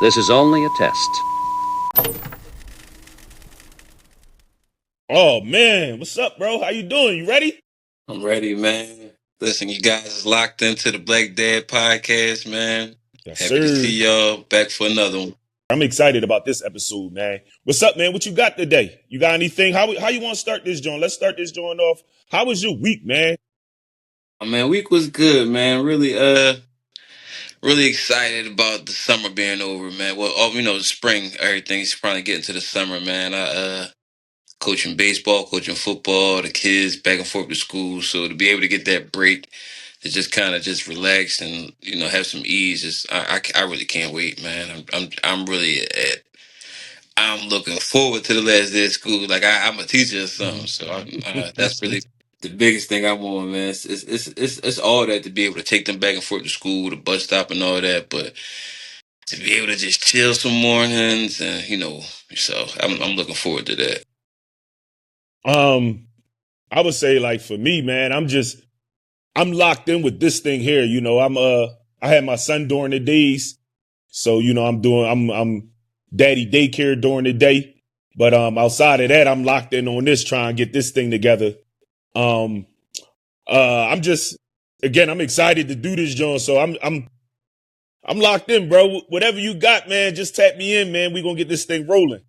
This is only a test. Oh man, what's up, bro? How you doing? You ready? I'm ready, man. Listen, you guys is locked into the Black Dad podcast, man. Yes, Happy to sir. see y'all back for another one. I'm excited about this episode, man. What's up, man? What you got today? You got anything? How you want to start this joint? Let's start this joint off. How was your week, man? Oh, man, week was good, man. Really excited about the summer being over, man. Well, the spring, everything's finally getting to the summer, man. I coaching baseball, coaching football, the kids back and forth to school. So to be able to get that break to just kind of just relax and have some ease is I really can't wait, man. I'm really I'm looking forward to the last day of school. Like I'm a teacher or something, so that's really the biggest thing I want, man. It's all that to be able to take them back and forth to school, the bus stop, and all that, but to be able to just chill some mornings and so I'm looking forward to that. um, I would say like for me, man, I'm locked in with this thing here. I had my son during the days, so I'm daddy daycare during the day. But outside of that, I'm locked in on this, trying to get this thing together. Um, I'm just again, I'm excited to do this, John. So I'm locked in, bro. Whatever you got, man, just tap me in, man. We gonna get this thing rolling.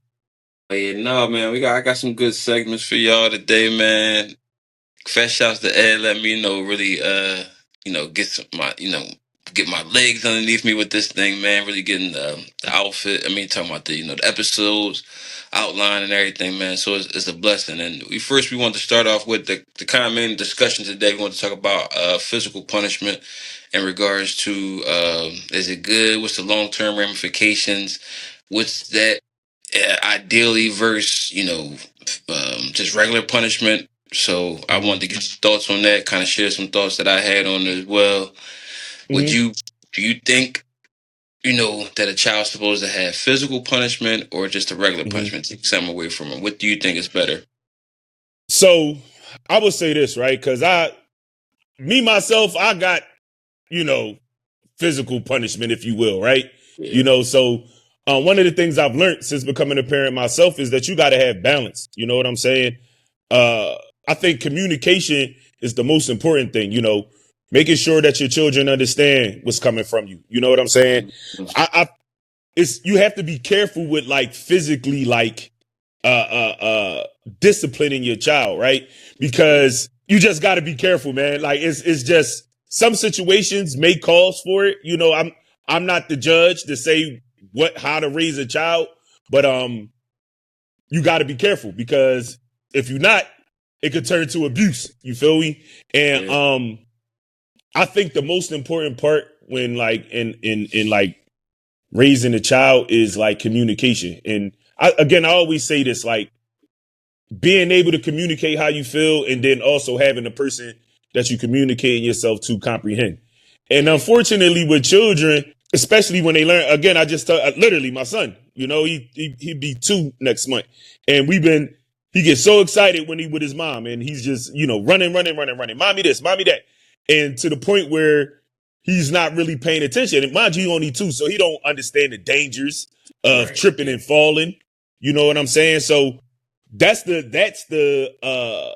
But yeah, no, man, I got some good segments for y'all today, man. Fast shouts to Ed, let me really get get my legs underneath me with this thing, man. Really getting the outfit. I mean, talking about the episodes, outline and everything, man. So it's a blessing. And we want to start off with the kind of main discussion today. We want to talk about physical punishment in regards to is it good? What's the long term ramifications? What's that ideally versus just regular punishment? So I wanted to get your thoughts on that, kind of share some thoughts that I had on it as well. Would Mm-hmm. you Do you think that a child's supposed to have physical punishment or just a regular Mm-hmm. punishment? Take something away from them. What do you think is better? So I would say this, right? Because myself, I got you know physical punishment, if you will, right? Yeah. So one of the things I've learned since becoming a parent myself is that you got to have balance. You know what I'm saying? Uh, I think communication is the most important thing. Making sure that your children understand what's coming from you. You know what I'm saying? It's you have to be careful with like physically like disciplining your child, right? Because you just got to be careful, man. Like it's just some situations may cause for it. I'm not the judge to say how to raise a child, but you got to be careful because if you're not, it could turn to abuse. You feel me? And I think the most important part when like in like raising a child is like communication. And I always say this, like being able to communicate how you feel and then also having the person that you communicate yourself to comprehend. And unfortunately with children, especially when they learn, again, I just literally my son, he'd be 2 next month. And he gets so excited when he with his mom and he's just, running. Mommy this, mommy that. And to the point where he's not really paying attention. And mind you, he only 2, so he don't understand the dangers of tripping and falling. You know what I'm saying? So that's the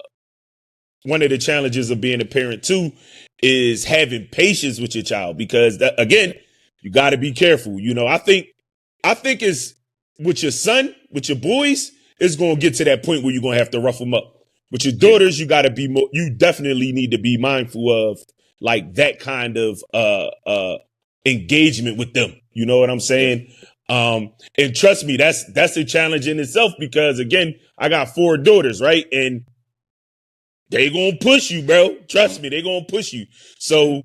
one of the challenges of being a parent too, is having patience with your child, because again, you got to be careful. I think it's with your son, with your boys, it's going to get to that point where you're going to have to rough them up. With your daughters, you got to be more, you definitely need to be mindful of like that kind of engagement with them. You know what I'm saying? And trust me, that's a challenge in itself, because again, I got 4 daughters, right? And they gonna push you, bro. Trust me, they gonna push you. So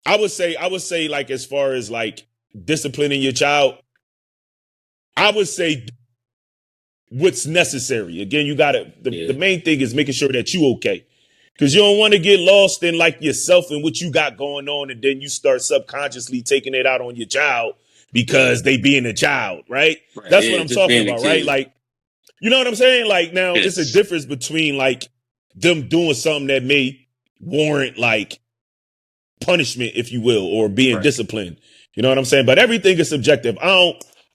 I would say like, as far as like disciplining your child, I would say what's necessary. Again, you gotta, the main thing is making sure that you okay. Because you don't want to get lost in like yourself and what you got going on, and then you start subconsciously taking it out on your child because they being a child, right? That's what I'm talking about, right? Like, you know what I'm saying? Like, now it's a difference between like them doing something that may warrant like punishment, if you will, or being disciplined. You know what I'm saying? But everything is subjective.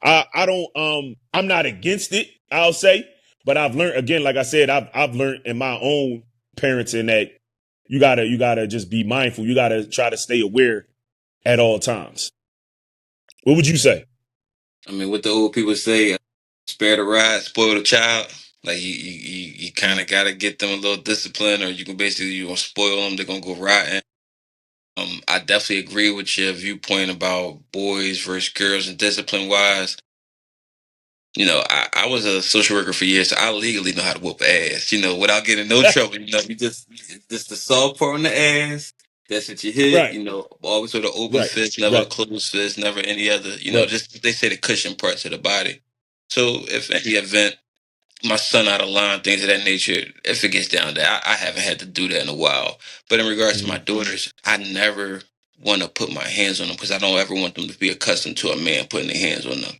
I don't I'm not against it, I'll say, but I've learned again, like I said, I've learned in my own parenting that you gotta just be mindful. You gotta try to stay aware at all times. What would you say? I mean, what the old people say, spare the rod, spoil the child. Like you kind of got to get them a little discipline, or you can basically you gonna spoil them. They're gonna go rotten. I definitely agree with your viewpoint about boys versus girls and discipline wise. You know, I was a social worker for years, so I legally know how to whoop ass. You know, without getting no trouble. You know, you just the soft part on the ass. That's what you hit. Right, You know, always with an open right, fist, never a right, closed fist, never any other. You know, right. just they say the cushion parts of the body. So if any event my son out of line, things of that nature, if it gets down there, I haven't had to do that in a while. But in regards to my Hmm. daughters, I never want to put my hands on them because I don't ever want them to be accustomed to a man putting their hands on them.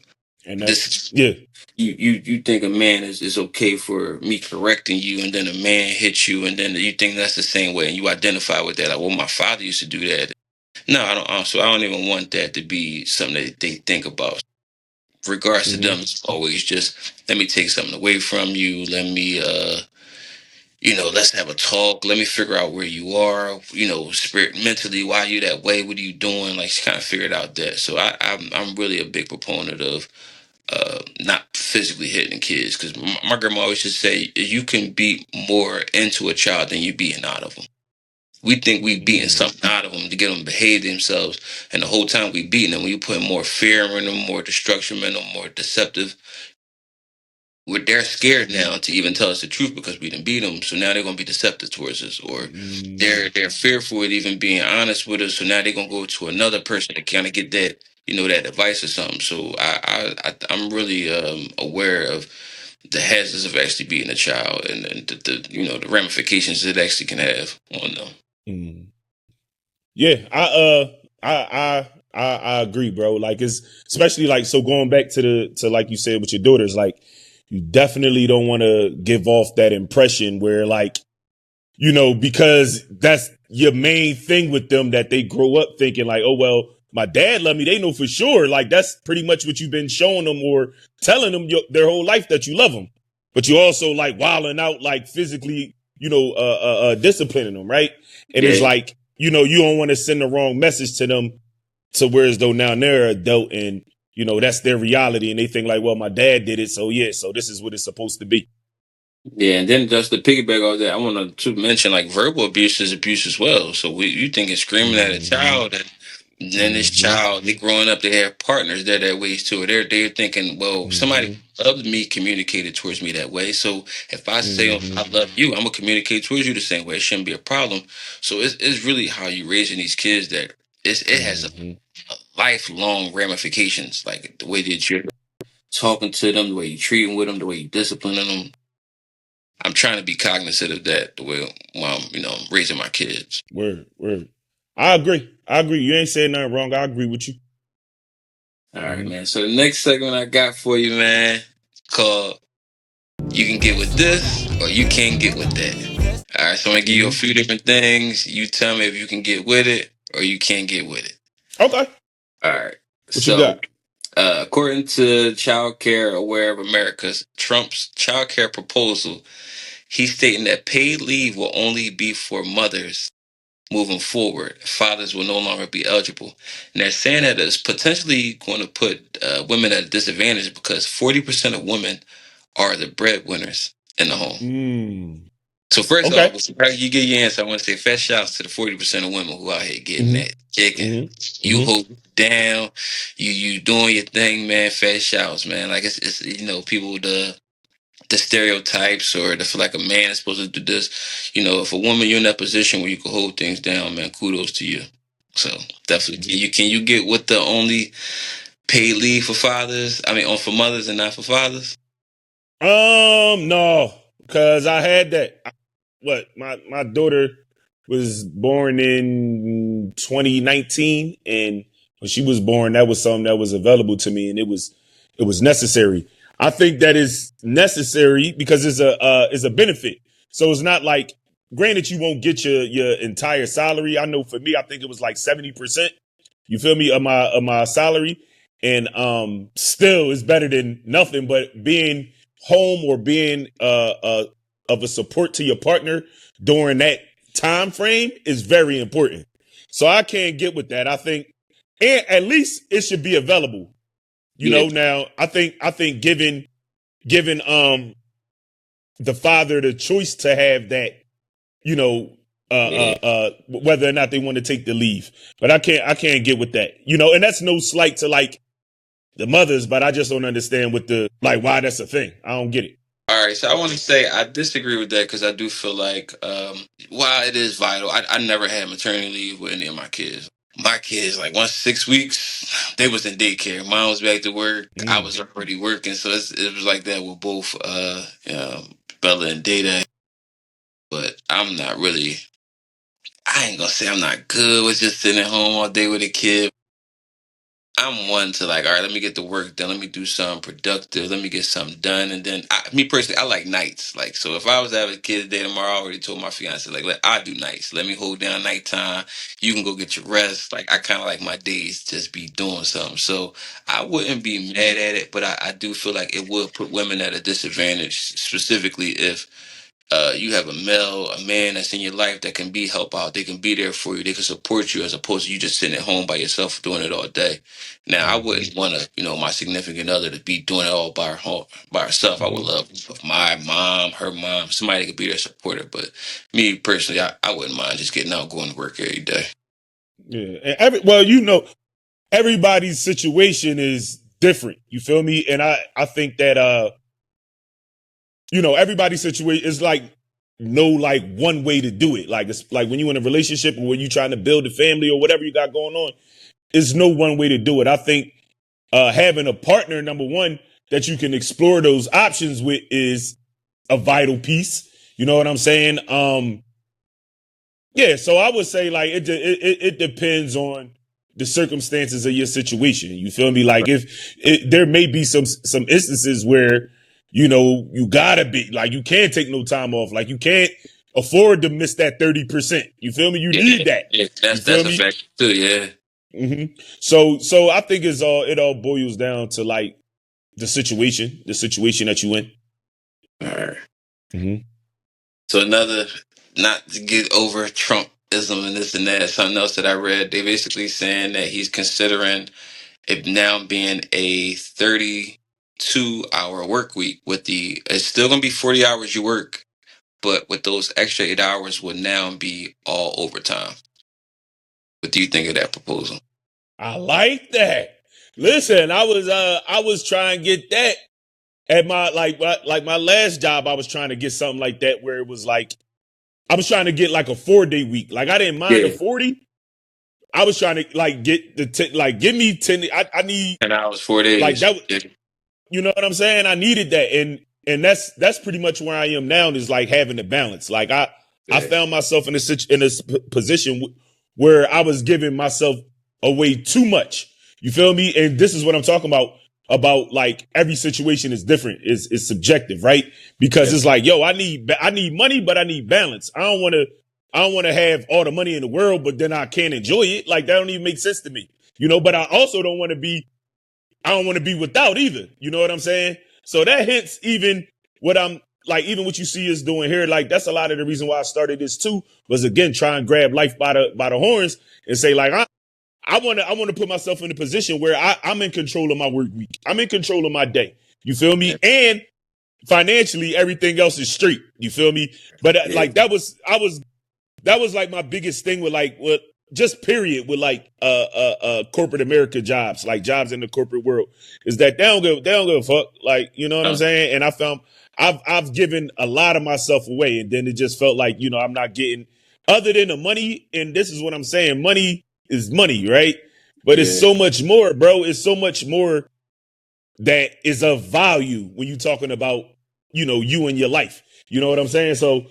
And that's This yeah. you think a man is okay for me correcting you, and then a man hits you, and then you think that's the same way, and you identify with that. Like, well, my father used to do that. No, I don't. So I don't even want that to be something that they think about. Regards to Hmm. them, it's always just let me take something away from you. Let me, let's have a talk. Let me figure out where you are. You know, spirit mentally, why you that way? What are you doing? Like, kind of figured out that. So I'm really a big proponent of not physically hitting kids because my grandma always just say you can beat more into a child than you beating out of them. We think we beating Hmm. something out of them to get them to behave themselves, and the whole time we beating them, when you put more fear in them, more destruction in them, more deceptive, they're scared now to even tell us the truth because we didn't beat them. So now they're gonna be deceptive towards us, or Hmm. they're fearful of even being honest with us. So now they're gonna go to another person to kind of get that that advice or something. So I'm really aware of the hazards of actually beating a child and the ramifications it actually can have on them. Hmm. Yeah, I agree, bro. Like it's especially like so going back to the like you said with your daughters, like you definitely don't want to give off that impression where like because that's your main thing with them that they grow up thinking like, oh, well, my dad loved me. They know for sure. Like that's pretty much what you've been showing them or telling them their whole life that you love them. But you also like wilding out, like physically, disciplining them. Right. And it's Yeah. like, you don't want to send the wrong message to them to whereas though now they're adult and, that's their reality. And they think like, well, my dad did it. So yeah, so this is what it's supposed to be. Yeah, and then just to piggyback off that, I want to mention like verbal abuse is abuse as well. So you think it's screaming at a Mm-hmm. child, and then this Mm-hmm. child, they growing up, they have partners that ways too. They're thinking, well, somebody Mm-hmm. who loved me communicated towards me that way. So if I say Mm-hmm. I love you, I'm gonna communicate towards you the same way. It shouldn't be a problem. So it's really how you raising these kids that it has Mm-hmm. a lifelong ramifications. Like the way that you're talking to them, the way you treating with them, the way you disciplining them. I'm trying to be cognizant of that the way while I'm raising my kids. Word, word. I agree. I agree. You ain't saying nothing wrong. I agree with you. All right, Mm-hmm. man. So the next segment I got for you, man, called "You Can Get With This" or "You Can't Get With That." All right, so I'm gonna give you a Mm-hmm. few different things. You tell me if you can get with it or you can't get with it. Okay. All right. What you So, got? according to Child Care Aware of America's Trump's child care proposal, he's stating that paid leave will only be for mothers moving forward. Fathers will no longer be eligible. And they're saying that it's potentially going to put women at a disadvantage because 40% of women are the breadwinners in the home. Mm. So first off, Okay. before you get your answer, I want to say fast shouts to the 40% of women who out here getting Mm-hmm. that chicken. Mm-hmm. You Mm-hmm. hold it down, you doing your thing, man. Fast shouts, man. Like it's people the stereotypes or the feel like a man is supposed to do this. If a woman you're in that position where you can hold things down, man, kudos to you. So definitely, can you get with the only paid leave for fathers? I mean, on for mothers and not for fathers. No, because I had that. What my daughter was born in 2019, and when she was born, that was something that was available to me, and it was necessary. I think that is necessary because it's a benefit. So it's not like, granted, you won't get your entire salary. I know for me, I think it was like 70%. You feel me, of my salary, and still is better than nothing. But being home or being of a support to your partner during that time frame is very important. So I can't get with that. I think, and at least it should be available. Yeah. Now I think giving the father the choice to have that, you know, Yeah. whether or not they want to take the leave. But I can't get with that. And that's no slight to like the mothers, but I just don't understand what the like why that's a thing. I don't get it. All right, so I want to say I disagree with that because I do feel like while it is vital, I never had maternity leave with any of my kids. My kids, like once 6 weeks, they was in daycare. Mom was back to work. I Mm. was already working, so it was like that with both Bella and Data. But I'm not really. I ain't gonna say I'm not good with just sitting at home all day with a kid. I'm one to like, all right, let me get the work done. Let me do something productive. Let me get something done. And then, me personally, I like nights. Like, so if I was to have a kid today tomorrow, I already told my fiance, like, I do nights. Let me hold down nighttime. You can go get your rest. Like, I kind of like my days just be doing something. So I wouldn't be mad at it, but I do feel like it would put women at a disadvantage, specifically if you have a man that's in your life that can be help out. They can be there for you. They can support you as opposed to you just sitting at home by yourself doing it all day. Now, I Mm-hmm. wouldn't want to, my significant other to be doing it all by herself. I would Mm-hmm. love if my mom, her mom, somebody that could be there support her. But me personally, I wouldn't mind just getting out, going to work every day. Yeah. And everybody's situation is different. You feel me? And I think that everybody's situation is like no like one way to do it. Like it's like when you're in a relationship or when you're trying to build a family or whatever you got going on, there's no one way to do it. I think having a partner, number one, that you can explore those options with is a vital piece. You know what I'm saying? Yeah, so I would say like it depends on the circumstances of your situation. You feel me? Like if there may be some instances where you gotta be like you can't take no time off. Like you can't afford to miss that 30%. You feel me? You need Yeah, that. yeah, You that's feel a me? fact too. Yeah. So I think it all boils down to like the situation that you in. All right. Mm-hmm. So another, not to get over Trumpism and this and that, something else that I read, they basically saying that he's considering it now being a 32-hour work week with it's still going to be 40 hours you work, but with those extra 8 hours would now be all overtime. What do you think of that proposal? I like that. Listen, I was trying to get that at my last job. I was trying to get something like that where it was like I was trying to get like a 4-day week. Like I didn't mind the Yeah. 40. I was trying to like get like give me 10. I need 10 hours, 4 like days. that. Yeah. You know what I'm saying? I needed that, and that's pretty much where I am now. Is like having the balance. Like I Yeah. found myself in a position where I was giving myself away too much. You feel me? And this is what I'm talking about. About like every situation is different. Is subjective, right? Because Yeah. it's like, yo, I need money, but I need balance. I don't want to have all the money in the world, but then I can't enjoy it. Like that don't even make sense to me. But I also don't want to be I don't want to be without either. You know what I'm saying? So that hits even what I'm like, even what you see us doing here. Like that's a lot of the reason why I started this too, was again try and grab life by the horns and say like I want to put myself in a position where I'm in control of my work week. I'm in control of my day. You feel me? Yeah. And financially, everything else is straight. You feel me? But Yeah. like that was like my biggest thing with like what just period with like corporate America jobs, like jobs in the corporate world, is that they don't give a fuck. Like, you know what I'm saying? And I found I've given a lot of myself away, and then it just felt like, I'm not getting other than the money, and this is what I'm saying. Money is money, right? But it's Yeah. so much more, bro. It's so much more that is of value when you're talking about, you and your life. You know what I'm saying? So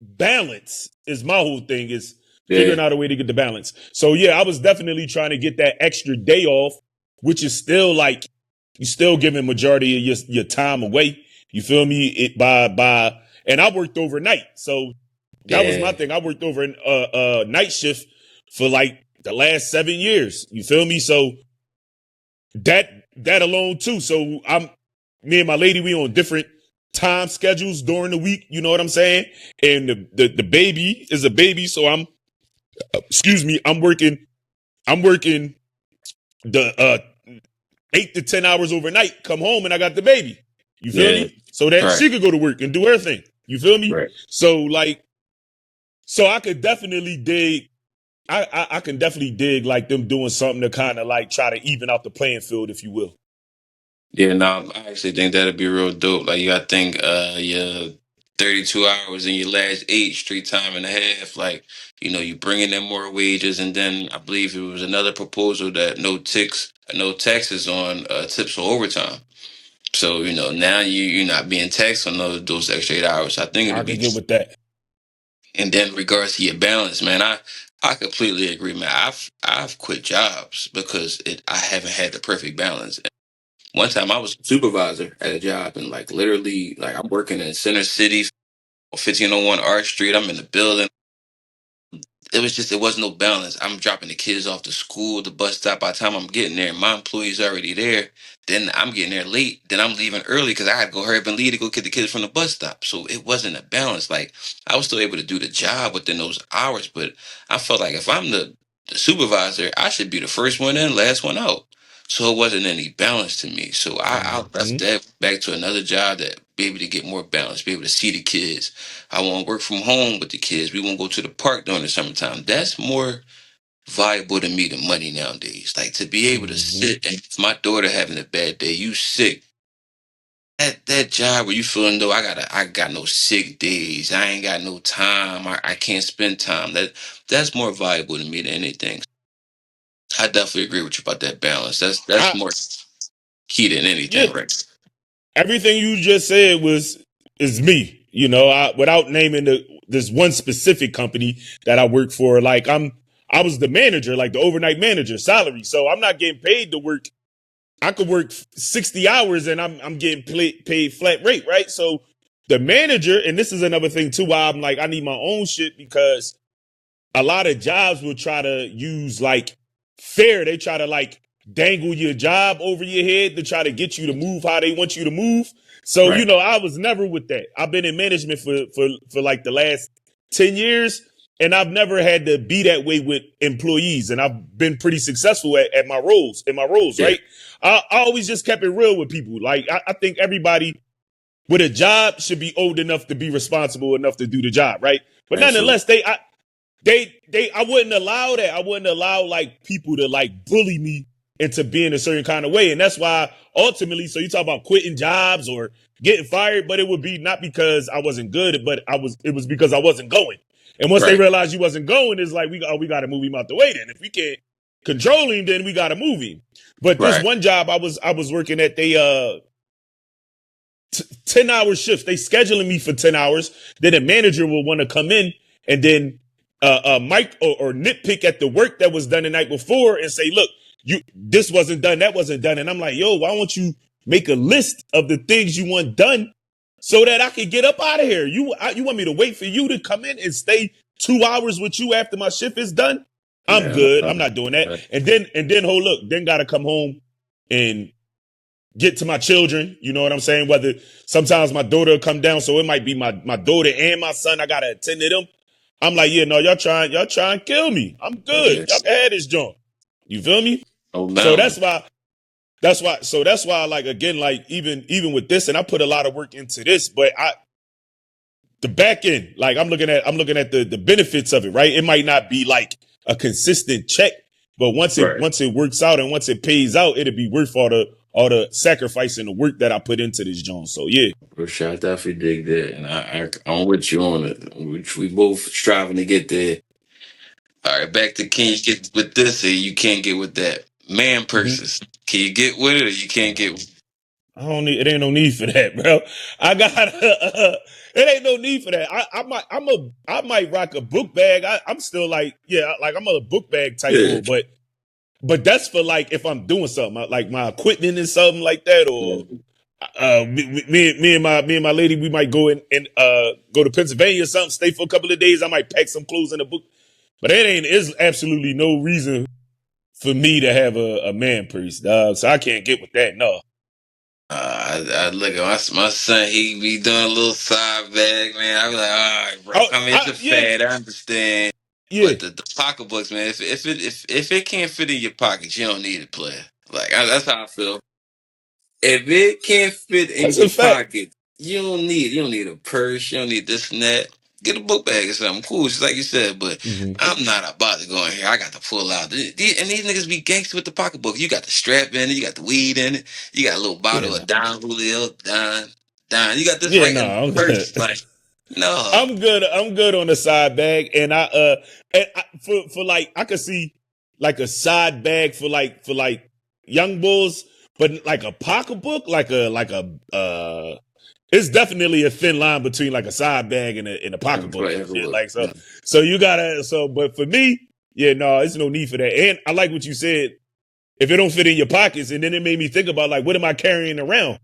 balance is my whole thing, is Yeah. figuring out a way to get the balance. So yeah, I was definitely trying to get that extra day off, which is still like you still giving majority of your time away. You feel me? It by and I worked overnight. So that was my Yeah. thing. I worked over night shift for like the last 7 years. You feel me? So that alone too. So me and my lady, we on different time schedules during the week. You know what I'm saying? And the baby is a baby, so excuse me, I'm working the 8 to 10 hours overnight. Come home and I got the baby. You feel Yeah. me? So that Right. she could go to work and do her thing. You feel me? Right. So like, so I could definitely dig. I can definitely dig like them doing something to kind of like try to even out the playing field, if you will. Yeah, no, I actually think that'd be real dope. Like you gotta think your 32 hours in your last eight straight time and a half, like, you bringing in more wages, and then I believe it was another proposal that no taxes on tips for overtime. So, now you're not being taxed on those extra 8 hours. I think I it'll be. could get with that. And then regards to your balance, man, I completely agree, man. I've quit jobs because I haven't had the perfect balance. One time I was a supervisor at a job, and like literally, like I'm working in Center City, 1501 Arch Street. I'm in the building. It was no balance. I'm dropping the kids off to school, the bus stop. By the time I'm getting there, my employee's already there. Then I'm getting there late. Then I'm leaving early because I had to go hurry up and leave to go get the kids from the bus stop. So it wasn't a balance. Like I was still able to do the job within those hours, but I felt like if I'm the supervisor, I should be the first one in, last one out. So it wasn't any balance to me. So I left Mhm. that back to another job that be able to get more balance, be able to see the kids. I want to work from home with the kids. We won't go to the park during the summertime. That's more valuable to me than money nowadays. Like to be able to Mhm. sit and if my daughter having a bad day, you sick. That job where you feeling though I got no sick days. I ain't got no time. I can't spend time. That's more valuable to me than anything. I definitely agree with you about that balance. That's I more key than Yeah, anything, right? everything you just said is me. Without naming this one specific company that I work for. Like I was the manager, like the overnight manager, salary. So I'm not getting paid to work. I could work 60 hours and I'm getting paid flat rate, right? So the manager, and this is another thing too, why I'm like I need my own shit because a lot of jobs will try to use like fair. They try to like dangle your job over your head to try to get you to move how they want you to move. So, Right. I was never with that. I've been in management for like the last 10 years and I've never had to be that way with employees. And I've been pretty successful at my roles, Yeah. right? I always just kept it real with people. Like I think everybody with a job should be old enough to be responsible enough to do the job, right? But Absolutely. nonetheless, I wouldn't allow that. I wouldn't allow like people to like bully me into being a certain kind of way. And that's why ultimately, so you talk about quitting jobs or getting fired, but it would be not because I wasn't good, but it was because I wasn't going. And once they Right. realized you wasn't going, it's like we got to move him out the way. Then if we can't control him, then we got to move him. But this Right. one job I was working at, they 10-hour shifts. They scheduling me for 10 hours. Then a manager will want to come in and then Mike or nitpick at the work that was done the night before and say, look, this wasn't done, that wasn't done. And I'm like, yo, why don't you make a list of the things you want done so that I can get up out of here? You want me to wait for you to come in and stay 2 hours with you after my shift is done? I'm Yeah. good. I'm not doing that. And then hold look, then gotta come home and get to my children. You know what I'm saying? Whether sometimes my daughter will come down, so it might be my daughter and my son. I gotta attend to them. I'm like, yeah, no, y'all trying to kill me. I'm good. Y'all Yes. can have this joint. You feel me? No So balance. that's why like again, like even with this, and I put a lot of work into this, but the back end, like I'm looking at the benefits of it, right? It might not be like a consistent check, but Right. once it works out and once it pays out, it'll be worth all the sacrifice and the work that I put into this joint. So yeah. For sure, I definitely dig that, and I'm with you on it. We both striving to get there. All right, back to can you get with this or you can't get with that? Man Mm-hmm. purses. Can you get with it or you can't get with it? I don't need. It ain't no need for that, bro. I got. It ain't no need for that. I might rock a book bag. I'm still like, yeah, like I'm a book bag type Yeah. bull, but that's for like if I'm doing something like my equipment and something like that, or Yeah. me and my lady, we might and go to Pennsylvania or something, stay for a couple of days. I might pack some clothes in a book, but it ain't. There's absolutely no reason for me to have a man priest, dog. So I can't get with that. No. I look at my son. He be doing a little side bag, man. I be like, all right, bro. Oh, I mean, it's a yeah, fad. I understand, yeah. but the pocketbooks, man. If it can't fit in your pockets, you don't need it, player. Like that's how I feel. If it can't fit in That's a your fact. pocket, you don't need a purse, you don't need this and that. Get a book bag or something cool, just like you said. But Mm-hmm. I'm not about to go in here. I got to pull out. And these niggas be gangster with the pocketbook. You got the strap in it, you got the weed in it, you got a little Yeah, bottle no. of Don Julio, Don. You got this Yeah, right no. in the I'm good. purse. Like, no. I'm good. I'm good on the side bag, and for like I could see like a side bag for like young bulls, but like a pocketbook, it's definitely a thin line between like a side bag and a pocketbook and shit. Like so, Yeah. so you gotta but for me, yeah, no, it's no need for that. And I like what you said. If it don't fit in your pockets, and then it made me think about like what am I carrying around?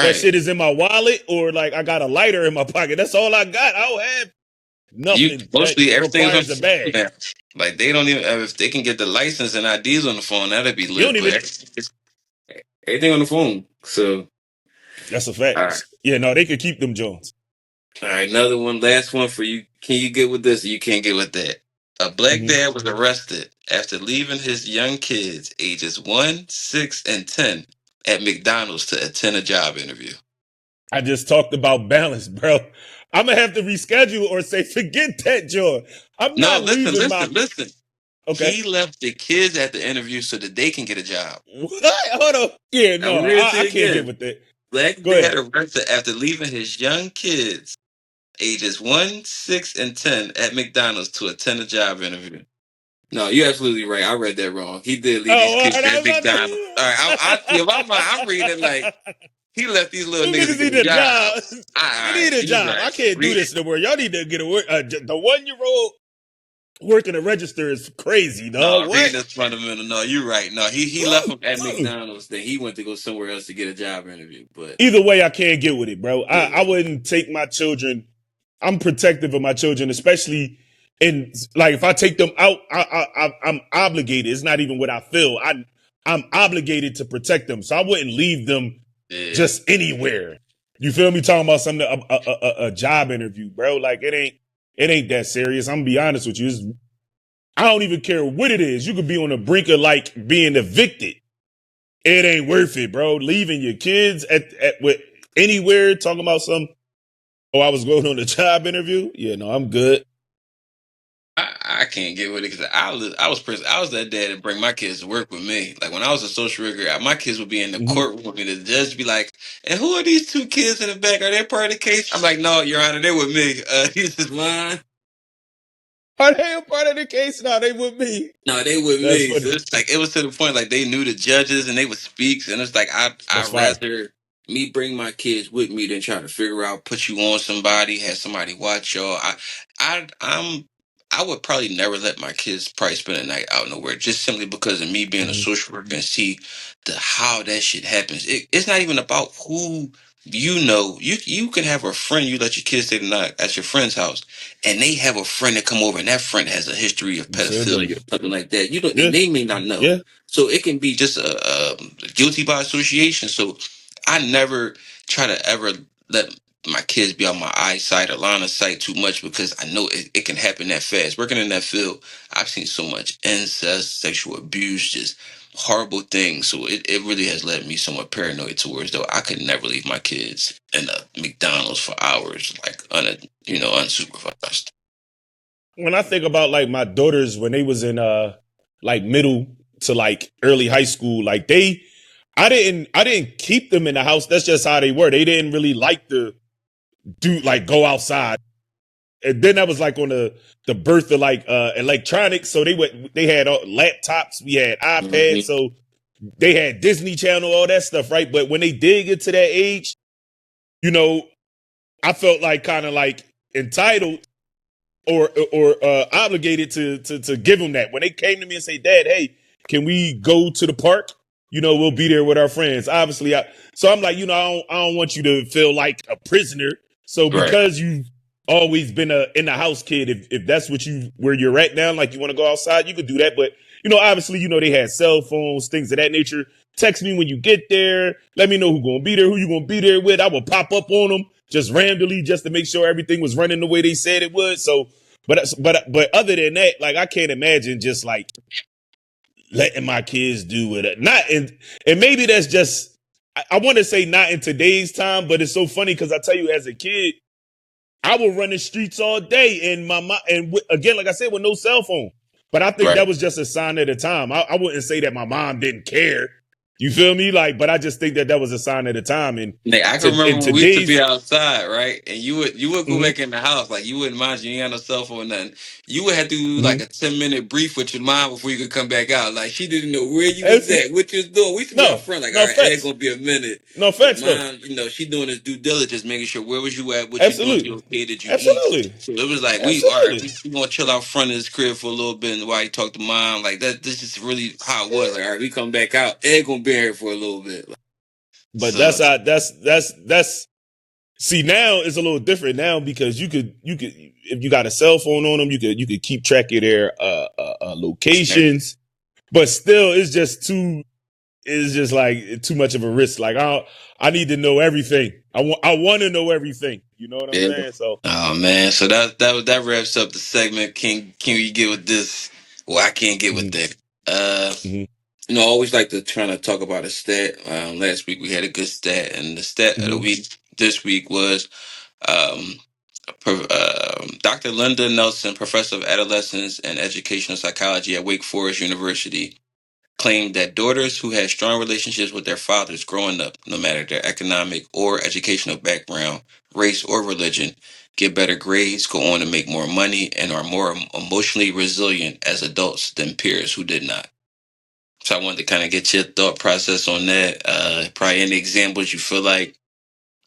That Right. shit is in my wallet, or like I got a lighter in my pocket. That's all I got. I don't have You nothing that mostly everything's on requires a the phone bag. now. Like they don't even if they can get the license and IDs on the phone, that'd be You don't lit. even. But everything on the phone. So, That's a all right. fact. Yeah, no, they could keep them Jones. All right, another one, last one for you. Can you get with this or you can't get with that? A black Mm-hmm. dad was arrested after leaving his young kids, ages 1, 6, and 10, at McDonald's to attend a job interview. I just talked about balance, bro. I'm gonna have to reschedule or say forget that, Joy. I'm No, not listen, leaving my. listen, listen. Okay. He left the kids at the interview so that they can get a job. What? Hold on. Yeah, I'm no, gonna read it to I you can't get again. with that. Black Go dad ahead. arrested after leaving his young kids, ages 1, 6, and 10, at McDonald's to attend a job interview. No, you're absolutely right. I read that wrong. He did leave these Oh, kids all right, at I'm about McDonald's. All right, in my mind, I'm reading it like to. he left these little Them niggas to niggas get need a a job. job. All They right, need a you're job. I right. can't do Read this it. no more. Y'all need to get a work. The 1 year old working a register is crazy, dog. No, What? reading is fundamental. No, you're right. No, he left them at McDonald's. Then he went to go somewhere else to get a job interview. But Either way, I can't get with it, bro. yeah, I wouldn't take my children. I'm protective of my children, especially in like if I take them out, I'm obligated. It's not even what I feel. I'm obligated to protect them, so I wouldn't leave them yeah. just anywhere. You feel me? Talking about something a job interview, bro. Like it ain't that serious. I'm gonna be honest with you. I don't even care what it is. You could be on the brink of like being evicted. It ain't worth it, bro. Leaving your kids at with anywhere talking about some. Oh, I was going on a job interview. Yeah, no, I'm good. I can't get with it because I was that dad to bring my kids to work with me. Like when I was a social worker, my kids would be in the Mm-hmm. courtroom with me. The judge would be like, "And who are these two kids in the back? Are they part of the case?" I'm like, "No, Your Honor, they're with me. He's just mine." Are they a part of the case? No, they with me. No, they with That's me. So funny. it's like it was to the point like they knew the judges and they would speak, and it's like That's I'd fire. rather me bring my kids with me than try to figure out put you on somebody, have somebody watch y'all. I'm I would probably never let my kids probably spend a night out nowhere just simply because of me being a Mm-hmm. social worker and see the how that shit happens. It's not even about who you know. You can have a friend you let your kids stay the night at your friend's house and they have a friend that come over and that friend has a history of You sure pedophilia or does. something like that. You don't, Yeah, they may not know. yeah. So it can be just a guilty by association. So I never try to ever let my kids be on my eyesight or line of sight too much because I know it can happen that fast. Working in that field, I've seen so much incest, sexual abuse, just horrible things. So it really has led me somewhat paranoid towards though I could never leave my kids in a McDonald's for hours, like unsupervised. When I think about like my daughters when they was in like middle to like early high school, like I didn't keep them in the house. That's just how they were. They didn't really like to do like go outside. And then that was like on the birth of like electronics. So they had laptops, we had iPads, Hmm. so they had Disney Channel, all that stuff, right? But when they did get to that age, you know, I felt like kind of like entitled or obligated to give them that. When they came to me and say, "Dad, hey, can we go to the park? You know, we'll be there with our friends." Obviously, so I'm like, I don't want you to feel like a prisoner. So Right. because you've always been a in the house kid, if that's what where you're at now, like you want to go outside, you could do that. But obviously, they had cell phones, things of that nature. Text me when you get there. Let me know who's going to be there, who you going to be there with. I will pop up on them just randomly just to make sure everything was running the way they said it would. So, but other than that, like, I can't imagine just like letting my kids do it. Not in, and maybe that's just, I want to say not in today's time, but it's so funny because I tell you, as a kid, I would run the streets all day, and my mom, and again, like I said, with no cell phone. But I think that Right. was just a sign of the time. I wouldn't say that my mom didn't care. You feel me? Like, but I just think that was a sign of the time. And Like, I can in remember when we used to be today's, outside, right? And you would go mhm, back in the house, like you wouldn't mind you ain't got no cell phone or nothing. You would have to do like mhm. a 10-minute brief with your mom before you could come back out. Like she didn't know where you was It's, at, what you was doing. We used to be out no, front, like, all no right, it's facts, gonna be a minute. no But facts though. mom, she doing this due diligence, making sure where was you at, what you doing, you Absolutely, okay, did you eat? absolutely, So it was like we all right, absolutely. we gonna chill out front of this crib for a little bit and while you talk to mom. Like that this is really how it was. Like, all right, we come back out, Ed gonna be here for a little bit. Like, But so that's see, now it's a little different now because you could if you got a cell phone on them, you could keep track of their locations. But still, it's just like too much of a risk. Like, I need to know everything. I want to know everything. You know what I'm yeah. saying? So, Oh man, so that wraps up the segment. Can we get with this? Well, I can't get with mhm, that. Uh, mhm, I always like to try to talk about a stat. Last week we had a good stat, and the stat of the mhm. week this week was um, Dr. Linda Nelson, professor of adolescence and educational psychology at Wake Forest University, claimed that daughters who had strong relationships with their fathers growing up, no matter their economic or educational background, race, or religion, get better grades, go on to make more money, and are more emotionally resilient as adults than peers who did not. So I wanted to kind of get your thought process on that. Probably any examples you feel like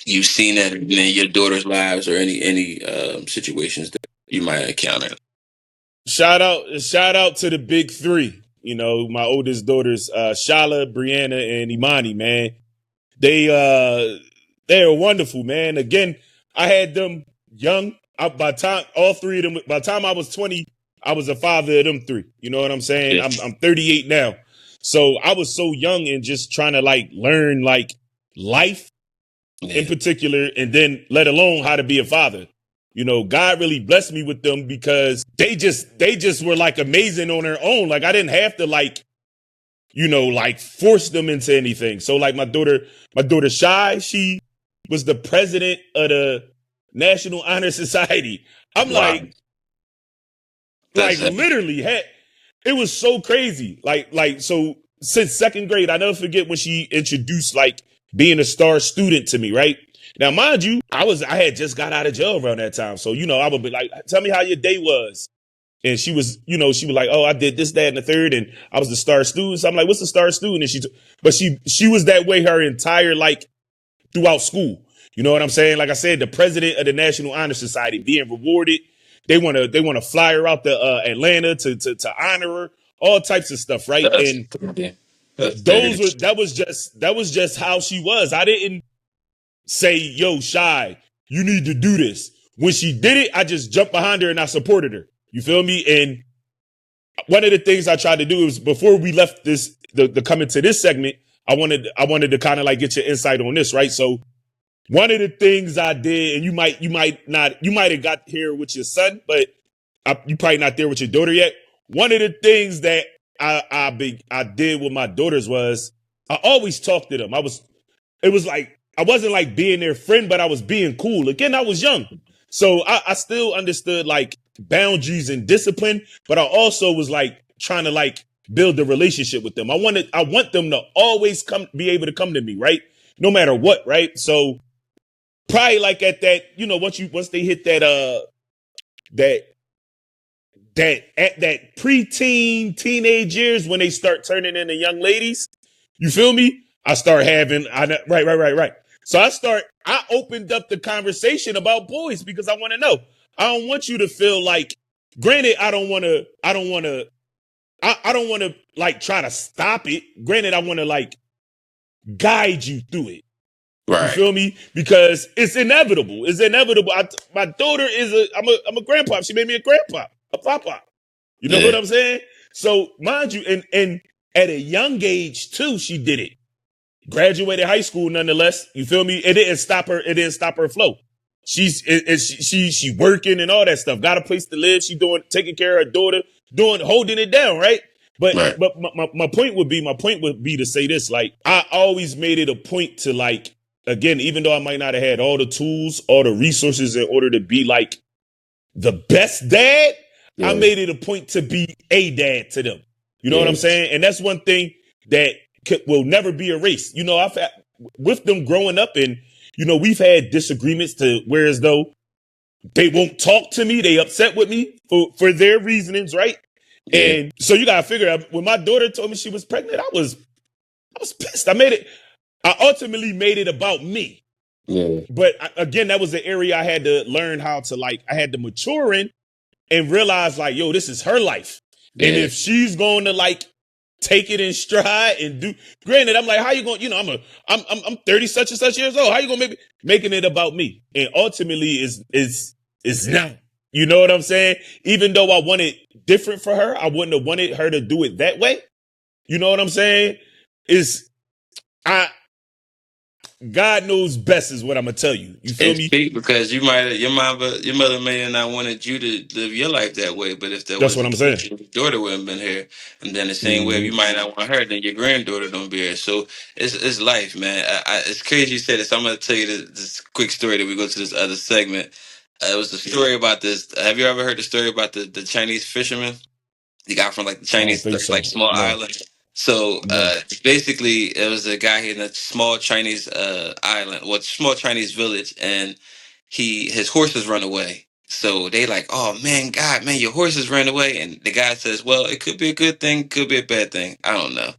you've seen that in your daughter's lives, or any situations that you might encounter. Shout out to the big three. My oldest daughters, Shala, Brianna, and Imani. Man, they they are wonderful, man. Again, I had them young. By time all three of them, by the time I was 20, I was a father of them three. You know what I'm saying? Yeah. I'm 38 now, so I was so young and just trying to like learn like life in Yeah. particular, and then let alone how to be a father. God really blessed me with them because they just were like amazing on their own. Like, I didn't have to like force them into anything. So like my daughter Shy, she was the president of the National Honor Society. I'm Wow. like That's literally had, it was so crazy. So since second grade, I never forget when she introduced like being a star student to me, right? Now, mind you, I had just got out of jail around that time. So, I would be like, tell me how your day was. And she was like, oh, I did this, that, and the third, and I was the star student. So I'm like, what's the star student? And she was that way her entire like throughout school. You know what I'm saying? Like I said, the president of the National Honor Society being rewarded. They want to fly her out to Atlanta to honor her, all types of stuff, right? that's And yeah. That's those dirty. were that was just how she was. I didn't say, yo, Shy, you need to do this. When she did it, I just jumped behind her and I supported her. You feel me? And one of the things I tried to do is before we left the coming to this segment, I wanted to kind of like get your insight on this, right? So one of the things I did, and you might have got here with your son, but you probably not there with your daughter yet. One of the things that I did with my daughters was I always talked to them. It was like I wasn't like being their friend, but I was being cool. Again, I was young. So I still understood like boundaries and discipline, but I also was like trying to like build a relationship with them. I want them to always be able to come to me, right? No matter what, right? So probably like at that, once they hit that at that preteen teenage years when they start turning into young ladies, you feel me? Right. So I opened up the conversation about boys because I want to know. I don't want you to feel like, granted, I don't want to like try to stop it. Granted, I want to like guide you through it. You Right. feel me? Because it's inevitable. It's inevitable. My daughter I'm a grandpa. She made me a grandpa, a papa. You know what Yeah. I'm saying? So mind you, and at a young age too, she did it. Graduated high school nonetheless. You feel me? It didn't stop her. It didn't stop her flow. She working and all that stuff. Got a place to live. She taking care of her daughter, holding it down, right? But Right. my point would be to say this. Like, I always made it a point to, like, again, even though I might not have had all the tools, all the resources in order to be like the best dad, I made it a point to be a dad to them. You know what I'm saying? And that's one thing that will never be erased. You know, I've had, with them growing up, and, you know, we've had disagreements to where as though they won't talk to me. They upset with me for their reasonings, right? Yeah. And so you gotta figure out, when my daughter told me she was pregnant, I was pissed. I ultimately made it about me. Yeah. But again, that was the area I had to learn how to, like, I had to mature in and realize, like, yo, this is her life. Yeah. And if she's going to, like, take it in stride and do, granted, I'm like, how you going, you know, I'm 30 such and such years old. How you going to making it about me? And ultimately is not. You know what I'm saying? Even though I wanted different for her, I wouldn't have wanted her to do it that way. You know what I'm saying? God knows best is what I'm gonna tell you. You feel me? Because your mother may have not wanted you to live your life that way, but if that That's was what the I'm saying. case, your daughter wouldn't have been here. And then the same way, if you might not want her, then your granddaughter don't be here. So it's life, man. It's crazy you said this. I'm gonna tell you this quick story that we go to this other segment. It was the story about this. Have you ever heard the story about the Chinese fisherman? The guy from like the I don't Chinese, think so. like small No, island. So no. basically, it was a guy in a small Chinese island, well, small Chinese village, and his horses run away. So they like, oh man, God, man, your horses ran away, and the guy says, well, it could be a good thing, could be a bad thing, I don't know.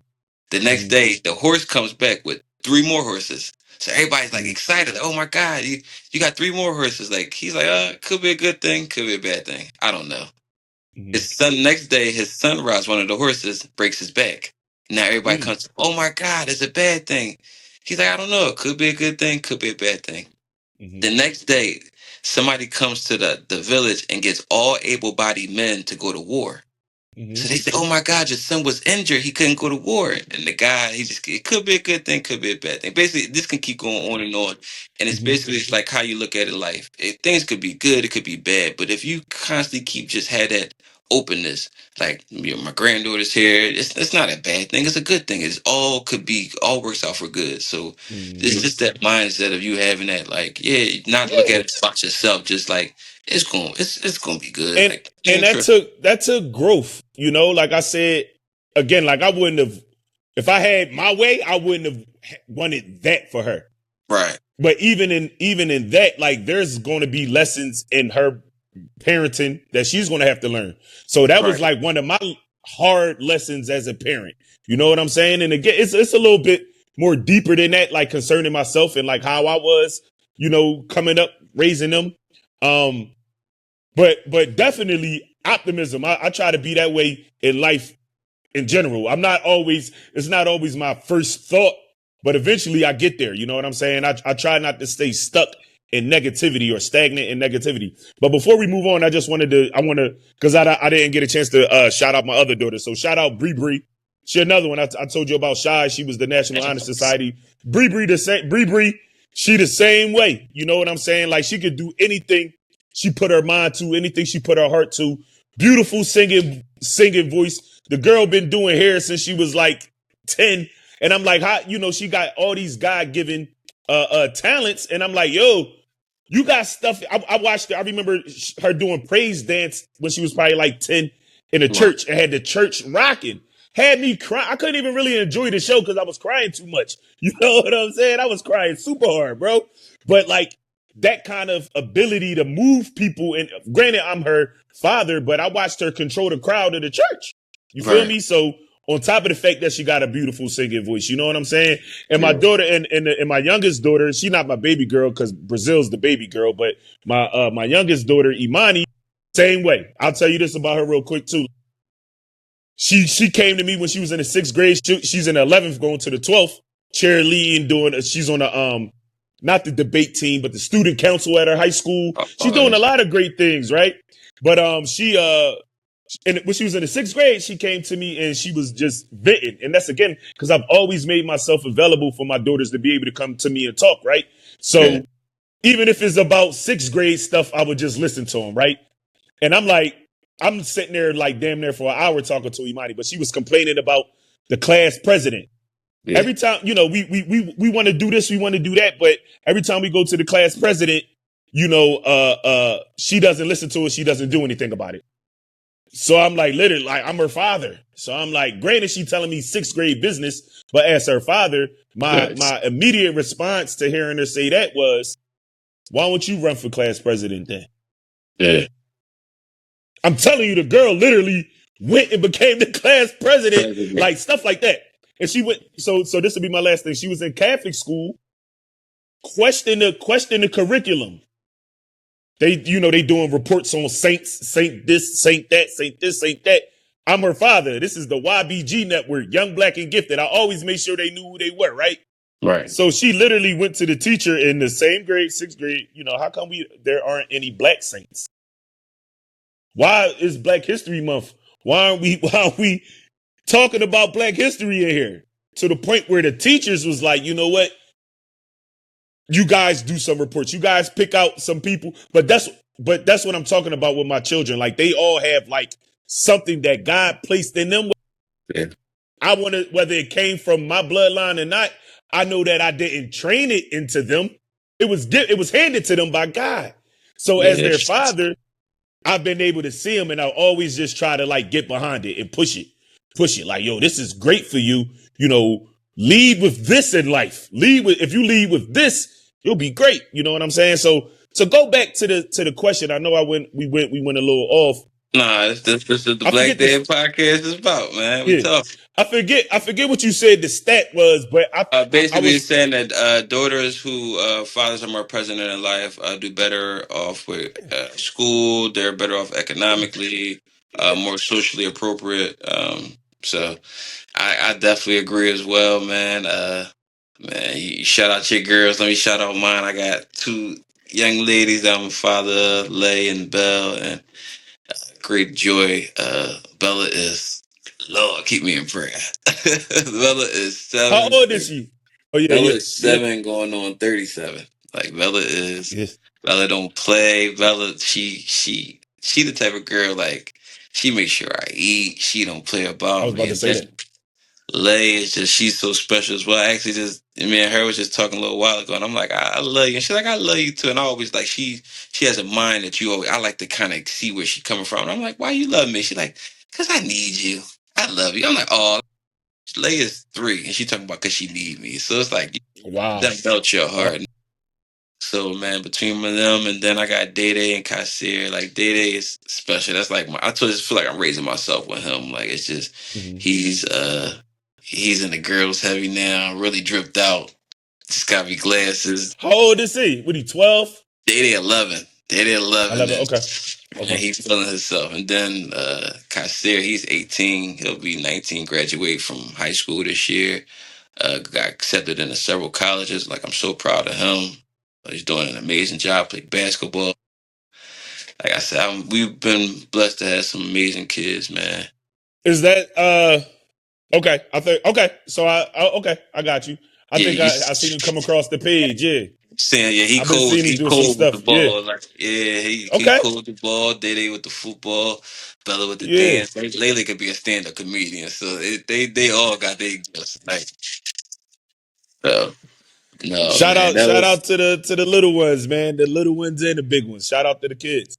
The next Mm-hmm. day, the horse comes back with three more horses. So everybody's like Mm-hmm. excited. Oh my God, you got three more horses. Like he's like, could be a good thing, could be a bad thing. I don't know. Mm-hmm. His son next day, his son rides one of the horses, breaks his back. Now everybody Mm-hmm. comes, oh my God, it's a bad thing. He's like, I don't know, it could be a good thing, could be a bad thing. Mm-hmm. The next day, somebody comes to the village and gets all able-bodied men to go to war. So Mm-hmm. they say, "Oh my God, your son was injured. He couldn't go to war." And the guy, it could be a good thing, could be a bad thing. Basically, this can keep going on and on. And it's Mm-hmm. basically it's like how you look at it. Life, things could be good, it could be bad. But if you constantly keep just had that openness, like my granddaughter's here, it's not a bad thing. It's a good thing. It's all works out for good. So it's Mm-hmm. just that mindset of you having that, like, yeah, not look at it about yourself, just like it's gonna be good. And Like, and that took growth. You know, like I said again, like I wouldn't have, if I had my way, I wouldn't have wanted that for her. right. But even in that, like, there's going to be lessons in her parenting that she's going to have to learn. So that was Right. like one of my hard lessons as a parent. You know what I'm saying? And again, it's a little bit more deeper than that, like concerning myself and like how I was, you know, coming up, raising them. But definitely optimism. I try to be that way in life in general. It's not always my first thought, but eventually I get there. You know what I'm saying? I try not to stay stuck in negativity or stagnant in negativity. But before we move on, because I didn't get a chance to shout out my other daughter. So shout out Bree Bree. She another one. I told you about Shy. She was the National Honor Society. Bree Bree, she the same way. You know what I'm saying? Like, she could do anything she put her mind to, anything she put her heart to. Beautiful singing voice. The girl been doing hair since she was like 10. And I'm like, how, you know, she got all these God-given talents. And I'm like, yo, you got stuff. I watched her. I remember her doing praise dance when she was probably like 10 in a church and had the church rocking. Had me crying. I couldn't even really enjoy the show because I was crying too much. You know what I'm saying? I was crying super hard, bro. But like, that kind of ability to move people, and granted, I'm her father, but I watched her control the crowd of the church. You feel me? So on top of the fact that she got a beautiful singing voice, you know what I'm saying? And my daughter and my youngest daughter, she's not my baby girl because Brazil's the baby girl, but my youngest daughter, Imani, same way. I'll tell you this about her real quick too. She came to me when she was in the 6th grade. She's in the 11th, going to the 12th, cheerleading, she's on the not the debate team, but the student council at her high school. She's doing a lot of great things, right? But and when she was in the 6th grade, she came to me and she was just venting. And that's again, because I've always made myself available for my daughters to be able to come to me and talk, right? Yeah. So even if it's about 6th grade stuff, I would just listen to them, right? And I'm like, I'm sitting there like damn near for an hour talking to Imani, but she was complaining about the class president. Yeah. Every time, we want to do this, we want to do that, but every time we go to the class president, she doesn't listen to it, she doesn't do anything about it. So I'm like, literally, like I'm her father. So I'm like, granted, she telling me 6th grade business, but as her father, my immediate response to hearing her say that was, why don't you run for class president then? Yeah. I'm telling you, the girl literally went and became the class president, like stuff like that. And she went. So this will be my last thing. She was in Catholic school, question the curriculum. They doing reports on saints, saint this, saint that, saint this, saint that. I'm her father. This is the YBG Network, Young, Black, and Gifted. I always made sure they knew who they were, right? Right. So she literally went to the teacher in the same grade, 6th grade. How come there aren't any black saints? Why is Black History Month? Why aren't we talking about Black history in here? To the point where the teachers was like, you know what? You guys do some reports. You guys pick out some people. But that's what I'm talking about with my children. Like they all have like something that God placed in them. Yeah. I want to, whether it came from my bloodline or not, I know that I didn't train it into them. It was handed to them by God. So as their father, I've been able to see them, and I always just try to like get behind it and push it. Like, yo, this is great for you. Lead with this in life. If you lead with this, you'll be great. You know what I'm saying? So go back to the question. I know we went a little off. Nah, this is the Black Dad podcast is about, man. We talk. I forget what you said the stat was, but I basically was saying that daughters who fathers are more present in their life do better off with school. They're better off economically, more socially appropriate. So I definitely agree as well, man. Man, you shout out your girls. Let me shout out mine. I got two young ladies that I'm a father of, Lay and Belle, and great joy. Bella is, Lord, keep me in prayer. Bella is how 7. old is she? Oh yeah, Bella yeah, is 7 going on 37. Like Bella is, yes. Bella don't play. Bella, she the type of girl, like, she makes sure I eat. She don't play I about was me. about to And say then that. Lay is just, she's so special as well. I actually just, me and her was just talking a little while ago, and I'm like, I love you. And she's like, I love you too. And I always like, she has a mind that you always, I like to kind of see where she's coming from. And I'm like, why you love me? She's like, because I need you. I love you. I'm like, oh, Lay is 3, and she talking about because she need me. So it's like, Wow. that melt your Wow. heart. So man, between them and then I got Day Day and Kasir. Like Day Day is special. That's like I just feel like I'm raising myself with him. Like it's just he's in the girls heavy now. Really dripped out. Just got me glasses. How old is he? What, he 12? Day Day 11. Day Day 11. 11. Okay. And he's feeling himself. And then Kasir, he's 18. He'll be 19. Graduate from high school this year. Got accepted into several colleges. Like I'm so proud of him. He's doing an amazing job. Playing basketball. Like I said, we've been blessed to have some amazing kids, man. Is that okay? I think okay. So okay, I got you. I think I seen him come across the page. Yeah, saying he I've been cold. seeing him He doing some cold with the stuff. Yeah. ball. Like he Okay. cold with the ball. Day with the football. Bella with the Yeah. dance. Layla could be a stand-up comedian. So they all got their gifts. Like so. No Shout man, out, that shout was out to the little ones, man. The little ones and the big ones. Shout out to the kids.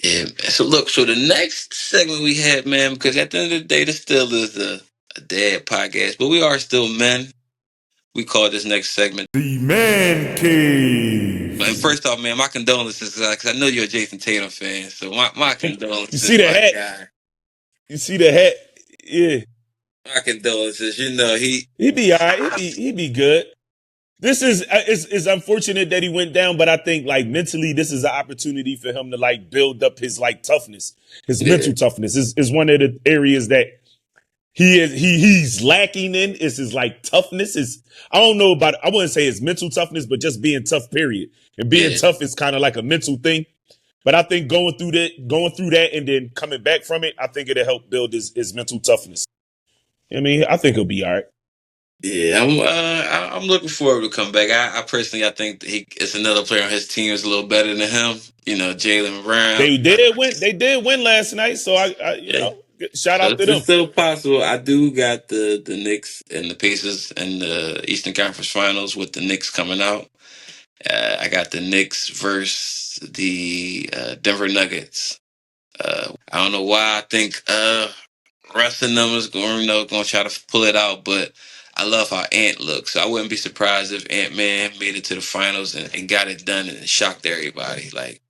yeah. So look, so the next segment we had, man, because at the end of the day, this still is a dad podcast, but we are still men. We call this next segment The Man And Cave. first off, man, my condolences, because I know you're a Jason Tatum fan. So my You condolences, see the my hat? guy. You see the hat? Yeah. My condolences. You know, He be all right. He be good. This is it's unfortunate that he went down, but I think like mentally, this is an opportunity for him to like build up his like toughness, his yeah, mental toughness. Is one of the areas that he's lacking in. Is his like toughness. Is I don't know about I wouldn't say his mental toughness, but just being tough. Period. And being yeah, tough is kind of like a mental thing. But I think going through that, and then coming back from it, I think it'll help build his mental toughness. I mean, I think he'll be all right. Yeah, I'm looking forward to come back. I personally I think that it's another player on his team is a little better than him. You know, Jaylen Brown. They did win. They did win last night, so I Yeah. shout So out to it's them. still possible. I do got the Knicks and the Pacers in the Eastern Conference Finals with the Knicks coming out. I got the Knicks versus the Denver Nuggets. I don't know why I think Russ and them is going to try to pull it out, but I love how Ant looks. So I wouldn't be surprised if Ant-Man made it to the finals and got it done and shocked everybody. Like,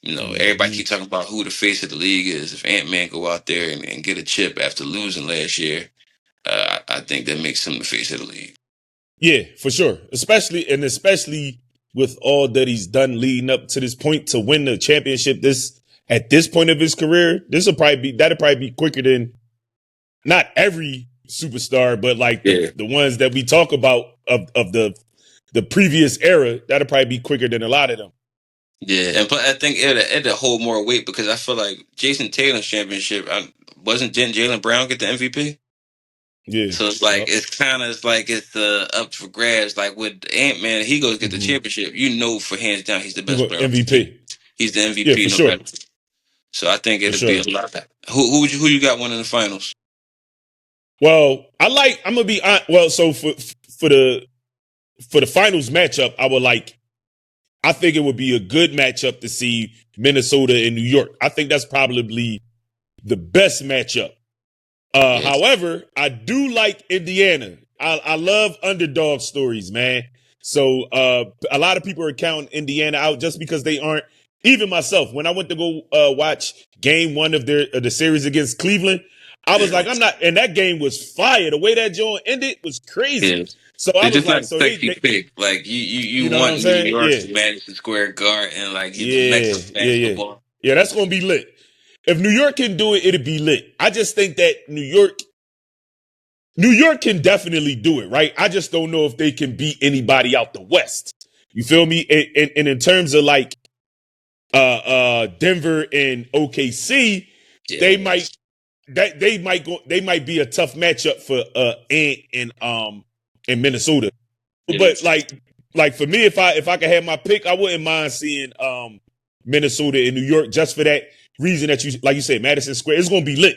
everybody keep talking about who the face of the league is. If Ant-Man go out there and get a chip after losing last year, I think that makes him the face of the league. Yeah, for sure. Especially with all that he's done leading up to this point to win the championship at this point of his career, that'll probably be quicker than not every superstar, but like the ones that we talk about of the previous era, that'll probably be quicker than a lot of them. Yeah, and I think it'll hold more weight because I feel like Jason Tatum's championship didn't Jaylen Brown get the MVP? Yeah. So it's like it's up for grabs. Like with Ant-Man, he goes get the championship. For hands down, he's the best player on the team. MVP. He's the MVP, Yeah, for sure. matter. So I think it'll sure. be a lot. Who you got winning the finals? Well, I'm gonna be honest. Well, so for the finals matchup, I think it would be a good matchup to see Minnesota and New York. I think that's probably the best matchup. Yes. However, I do like Indiana. I love underdog stories, man. So a lot of people are counting Indiana out just because they aren't. Even myself, when I went to go watch game one of the series against Cleveland, I was like, I'm not. And that game was fire. The way that joint ended was crazy. Yeah. So I was like, so they pick. Like you want New York's Madison Square Garden, like the next basketball. Yeah, that's gonna be lit. If New York can do it, it'll be lit. I just think that New York can definitely do it, right? I just don't know if they can beat anybody out the West. You feel me? And in terms of like Denver and OKC, they might be a tough matchup for Ant and Minnesota. But like for me, if I could have my pick, I wouldn't mind seeing Minnesota and New York just for that reason that you said, Madison Square. It's gonna be lit.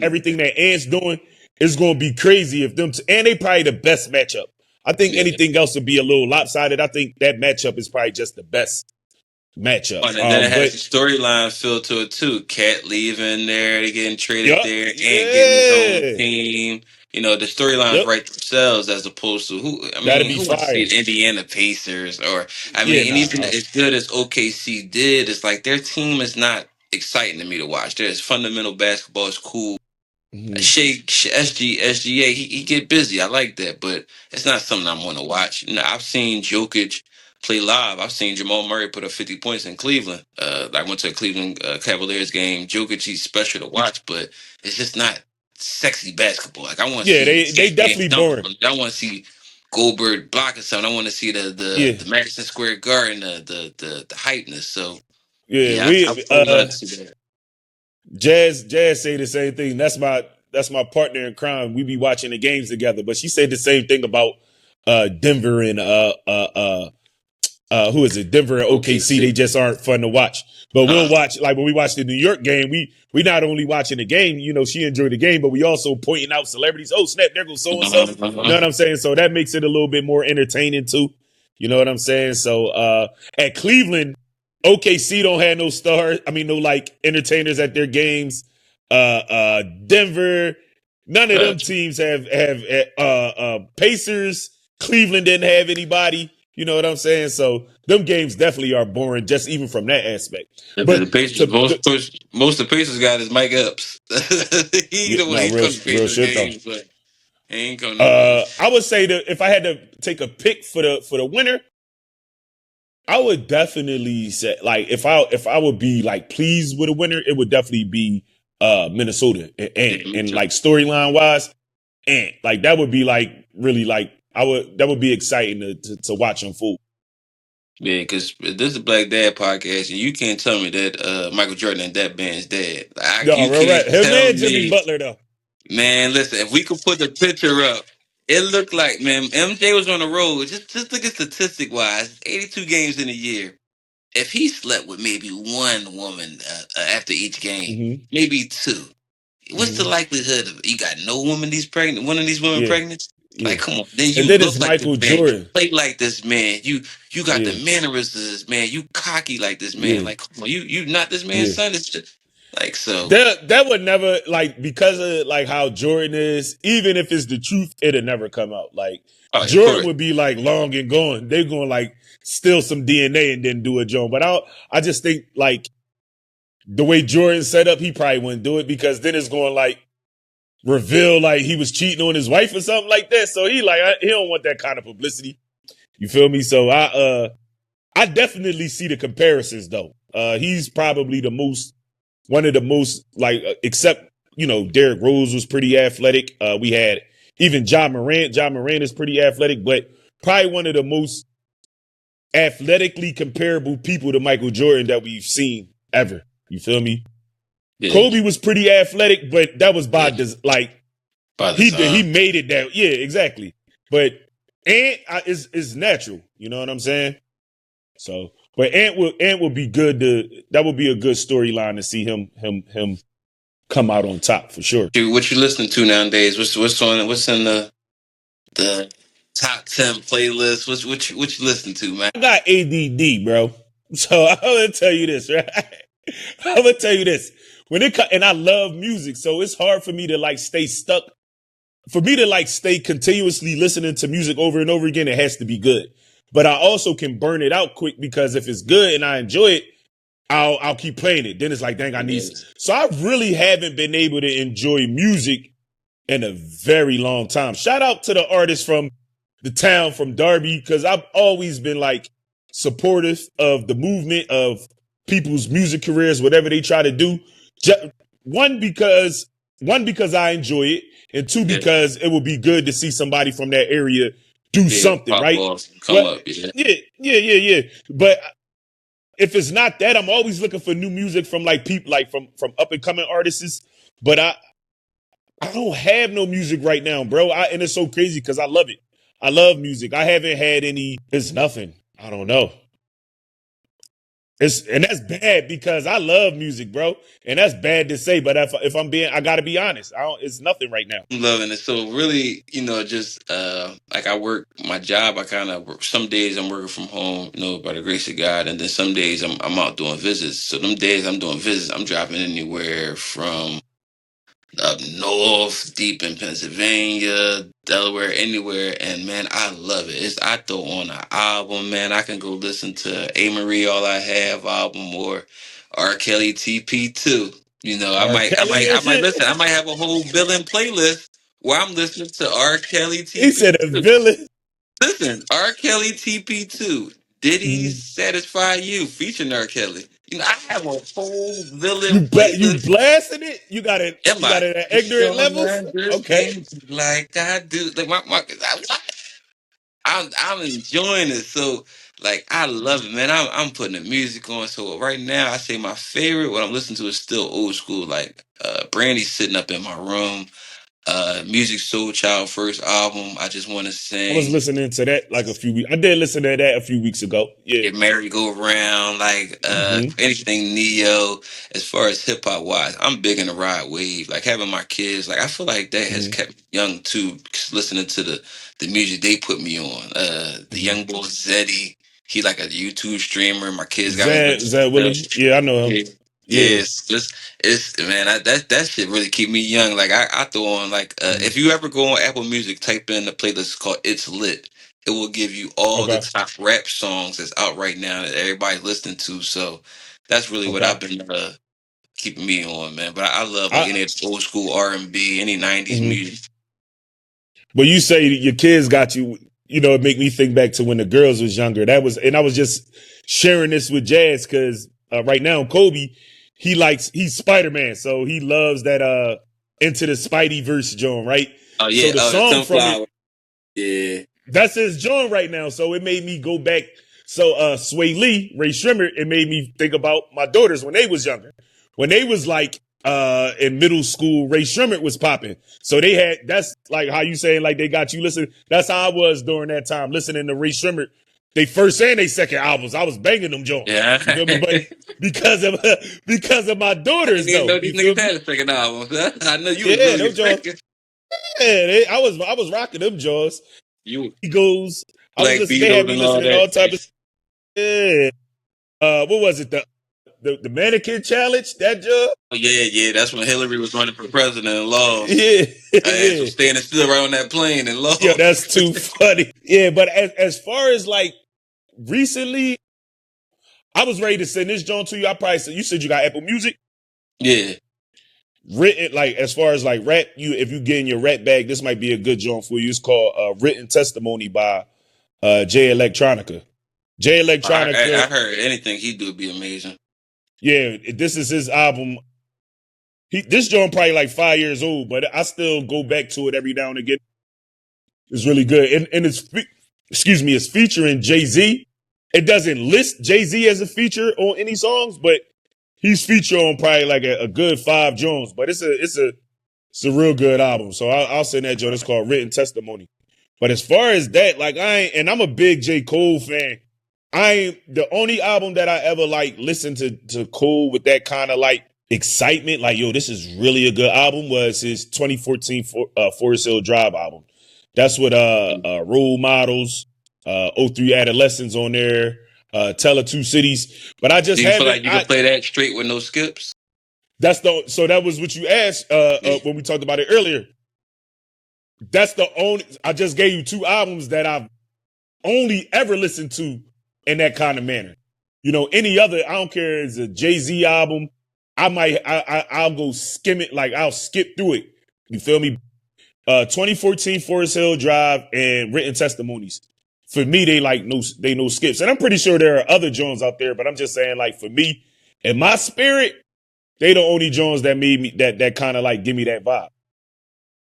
Everything that Ant's doing is gonna be crazy if them and they probably the best matchup. I think anything else would be a little lopsided. I think that matchup is probably just the best matchup. And then it has the storyline feel to it too. Cat leaving there, they getting traded there, and getting his own team. The storylines write themselves as opposed to who would see the Indiana Pacers or even as good as OKC did, it's like their team is not exciting to me to watch. There's fundamental basketball is cool. SGA, he get busy. I like that, but it's not something I want to watch. I've seen Jokic play live. I've seen Jamal Murray put up 50 points in Cleveland. I went to a Cleveland Cavaliers game. Jokic, he's special to watch, but it's just not sexy basketball. Like I want to see they definitely boring. I want to see Goldberg blocking something. I want to see the Madison Square Garden, the hypeness. So I love to see that. Jazz say the same thing. That's my partner in crime. We be watching the games together, but she said the same thing about Denver and who is it? Denver and OKC. They just aren't fun to watch. But we'll watch, like when we watched the New York game, we not only watching the game, she enjoyed the game, but we also pointing out celebrities. Oh, snap, there goes so-and-so. You know what I'm saying? So that makes it a little bit more entertaining too. You know what I'm saying? So at Cleveland, OKC don't have no stars. I mean, no like entertainers at their games. Denver, none of them teams have Pacers. Cleveland didn't have anybody. You know what I'm saying? So them games definitely are boring, just even from that aspect. But the Pacers, most of the Pacers got is Mike Epps. He's the one he's coming to the games, but he ain't coming. I would say that if I had to take a pick for the winner, I would definitely say like if I would be like pleased with a winner, it would definitely be Minnesota and like storyline wise, and like that would be like really like that would be exciting to watch unfold. Yeah, because this is a Black Dad podcast, and you can't tell me that Michael Jordan and that man's dead. No, You right. can't Him tell and Jimmy me, Butler though. man. Listen, if we could put the picture up, it looked like, man, MJ was on the road. Just look at statistic wise, 82 games in a year. If he slept with maybe one woman after each game, Mm-hmm. maybe two, what's the Mm-hmm. likelihood of you got no woman these pregnant? One of these women Yeah. pregnant? Yeah. Like, come on. Then And you then it's look like this Michael man. You Jordan. play like this man. You got the Yeah. mannerisms of this man. You cocky like this man. Yeah. Like, come on. You not this man's Yeah. son. It's just like so. That would never like because of like how Jordan is. Even if it's the truth, it'll never come out. Like Oh, of Jordan course. would be like long and gone. They're going to like steal some DNA and then do a Joan. But I just think like the way Jordan set up, he probably wouldn't do it because then it's going like reveal like he was cheating on his wife or something like that. So he don't want that kind of publicity. You feel me? So I definitely see the comparisons though. He's probably one of the most like except Derrick Rose was pretty athletic. We had even John Morant. John Morant is pretty athletic, but probably one of the most athletically comparable people to Michael Jordan that we've seen ever. You feel me? Yeah, Kobe was pretty athletic, but that was by by the he time. made it that. Yeah, exactly. But Ant is natural. You know what I'm saying? So, but Ant will be good. That would be a good storyline to see him come out on top for sure. Dude, what you listening to nowadays? What's in the top 10 playlist? What you listening to, man? I got ADD, bro. So I'm gonna tell you this, right? I'm gonna tell you this. And I love music, so it's hard for me to like stay stuck. For me to like stay continuously listening to music over and over again, it has to be good. But I also can burn it out quick because if it's good and I enjoy it, I'll keep playing it. Then it's like, dang, I need. So I really haven't been able to enjoy music in a very long time. Shout out to the artists from the town from Darby because I've always been like supportive of the movement of people's music careers, whatever they try to do. One because I enjoy it, and two because it would be good to see somebody from that area do something, right? Come up, yeah. Yeah. But if it's not that, I'm always looking for new music from like people like from up and coming artists. But I don't have no music right now, bro. And it's so crazy because I love it. I love music. I haven't had any. It's nothing. I don't know. And that's bad because I love music, bro. And that's bad to say, but if I'm being, I gotta be honest. It's nothing right now. I'm loving it. So really, just like I work my job, I kind of work. Some days I'm working from home, by the grace of God, and then some days I'm out doing visits. So them days I'm doing visits, I'm driving anywhere from up north, deep in Pennsylvania, Delaware, anywhere, and man, I love it. I throw on an album, man. I can go listen to A. Marie, All I Have album, or R. Kelly TP too. R. Kelly and I might shit. listen. I might have a whole villain playlist where I'm listening to R. Kelly He TP said a too. villain. Listen, R. Kelly TP two. Did he Mhm. satisfy you? Featuring R. Kelly. I have a whole villain You playlist. blasting it? You got it. Am You got I? it at You ignorant sure levels. man? There's Okay. things like I do. Like I'm enjoying it. So like I love it, man. I'm putting the music on. So right now I say my favorite, what I'm listening to is still old school. Like Brandy's sitting up in my room. Music Soul Child first album. I just want to I was sing. listening to that like a few weeks. I did listen to that a few weeks ago. Yeah. Get merry go round, like Mm-hmm. anything Neo. As far as hip hop wise, I'm big in the ride wave. Like having my kids, like I feel like that has Mm-hmm. kept me young too. Listening to the music they put me on. The Mm-hmm. young boy Zeddy, he like a YouTube streamer. My kids got me Zed with. Willie. Yeah, I know him. Yeah. Yeah. Yes, it's man, that shit really keep me young. Like I throw on like Mm-hmm. if you ever go on Apple Music, type in the playlist called It's Lit. It will give you all the Okay. top rap songs that's out right now that everybody's listening to. So that's really what Okay. I've been keeping me on, man. But I love like I. any old school R&B, any '90s Mm-hmm. music. But you say your kids got you. It make me think back to when the girls was younger. And I was just sharing this with Jazz because right now Kobe, he's Spider-Man, so he loves that into the Spidey verse joint, right? Oh yeah, So the oh the song from it, Sunflower. Yeah, that's his joint right now. So it made me go back. So Sway Lee, Ray Shrimmer, it made me think about my daughters when they was younger. When they was like in middle school, Ray Shrimmer was popping. So they had, that's like how you saying like they got you listening. That's how I was during that time, listening to Ray Shrimmer. They first and they second albums. I was banging them Jones. Yeah. You feel me? But because of because of my I didn't daughters even though. know these You feel niggas me? had a second album. I know you was Yeah, really them Jones. respected. Yeah, I was rocking them Jaws. You Eagles. I was Black listening. They had Beatles me and all listening to that. all type of. Yeah. What was it? The mannequin challenge? That job? Oh, yeah, yeah. That's when Hillary was running for president and lost. Yeah, I had some yeah, standing still right on that plane and yeah. lost. That's too funny. Yeah, but as far as like recently, I was ready to send this joint to you. I probably said you said you got Apple Music Yeah. written like as far as like rap. You if you get in your rap bag, this might be a good joint for you. It's called "Written Testimony" by Jay Electronica. Jay Electronica. I heard anything he do would be amazing. Yeah, this is his album. This joint probably like 5 years old, but I still go back to it every now and again. It's really good, and excuse me, it's featuring Jay-Z. It doesn't list Jay-Z as a feature on any songs, but he's featured on probably like a good 5 joints. But it's a real good album. So I'll send that joint. It's called Written Testimony. But as far as that, like I'm a big J. Cole fan. I ain't the only album that I ever like listened to Cole with that kind of like excitement, like yo, this is really a good album, was his 2014 Forest Hill Drive album. That's with Role Models, '03 Adolescents on there, Tell of Two Cities. But I Do just you feel haven't. like you can play that straight with no skips? That's the so that was what you asked Yeah. when we talked about it earlier. That's the only. I just gave you 2 albums that I've only ever listened to in that kind of manner. You know, any other, I don't care, it's a Jay-Z album. I'll go skim it, like I'll skip through it. You feel me? 2014 Forest Hill Drive and Written Testimonies. For me, they no skips. And I'm pretty sure there are other Jones out there, but I'm just saying, like, for me, in my spirit, they the only Jones that made me that kind of like give me that vibe.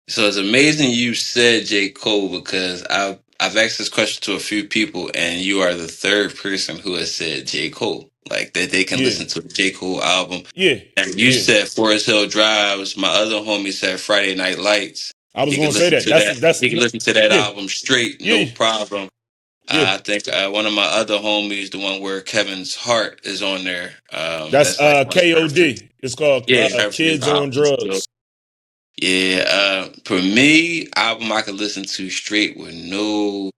So it's amazing you said J. Cole because I've asked this question to a few people and you are the third person who has said J. Cole. Like that they can Yeah, listen to the J. Cole album. yeah, And you yeah. said Forest Hill Drives. My other homie said Friday Night Lights. I was He gonna could say listen that. to that. That's He could listen to that yeah, album straight, no yeah, problem. yeah. I think one of my other homies, the one where Kevin's Heart is on there. That's That's like one of her favorite, KOD. It's called yeah, her favorite Kids on albums. So Drugs. yeah, for me, album I could listen to straight with no.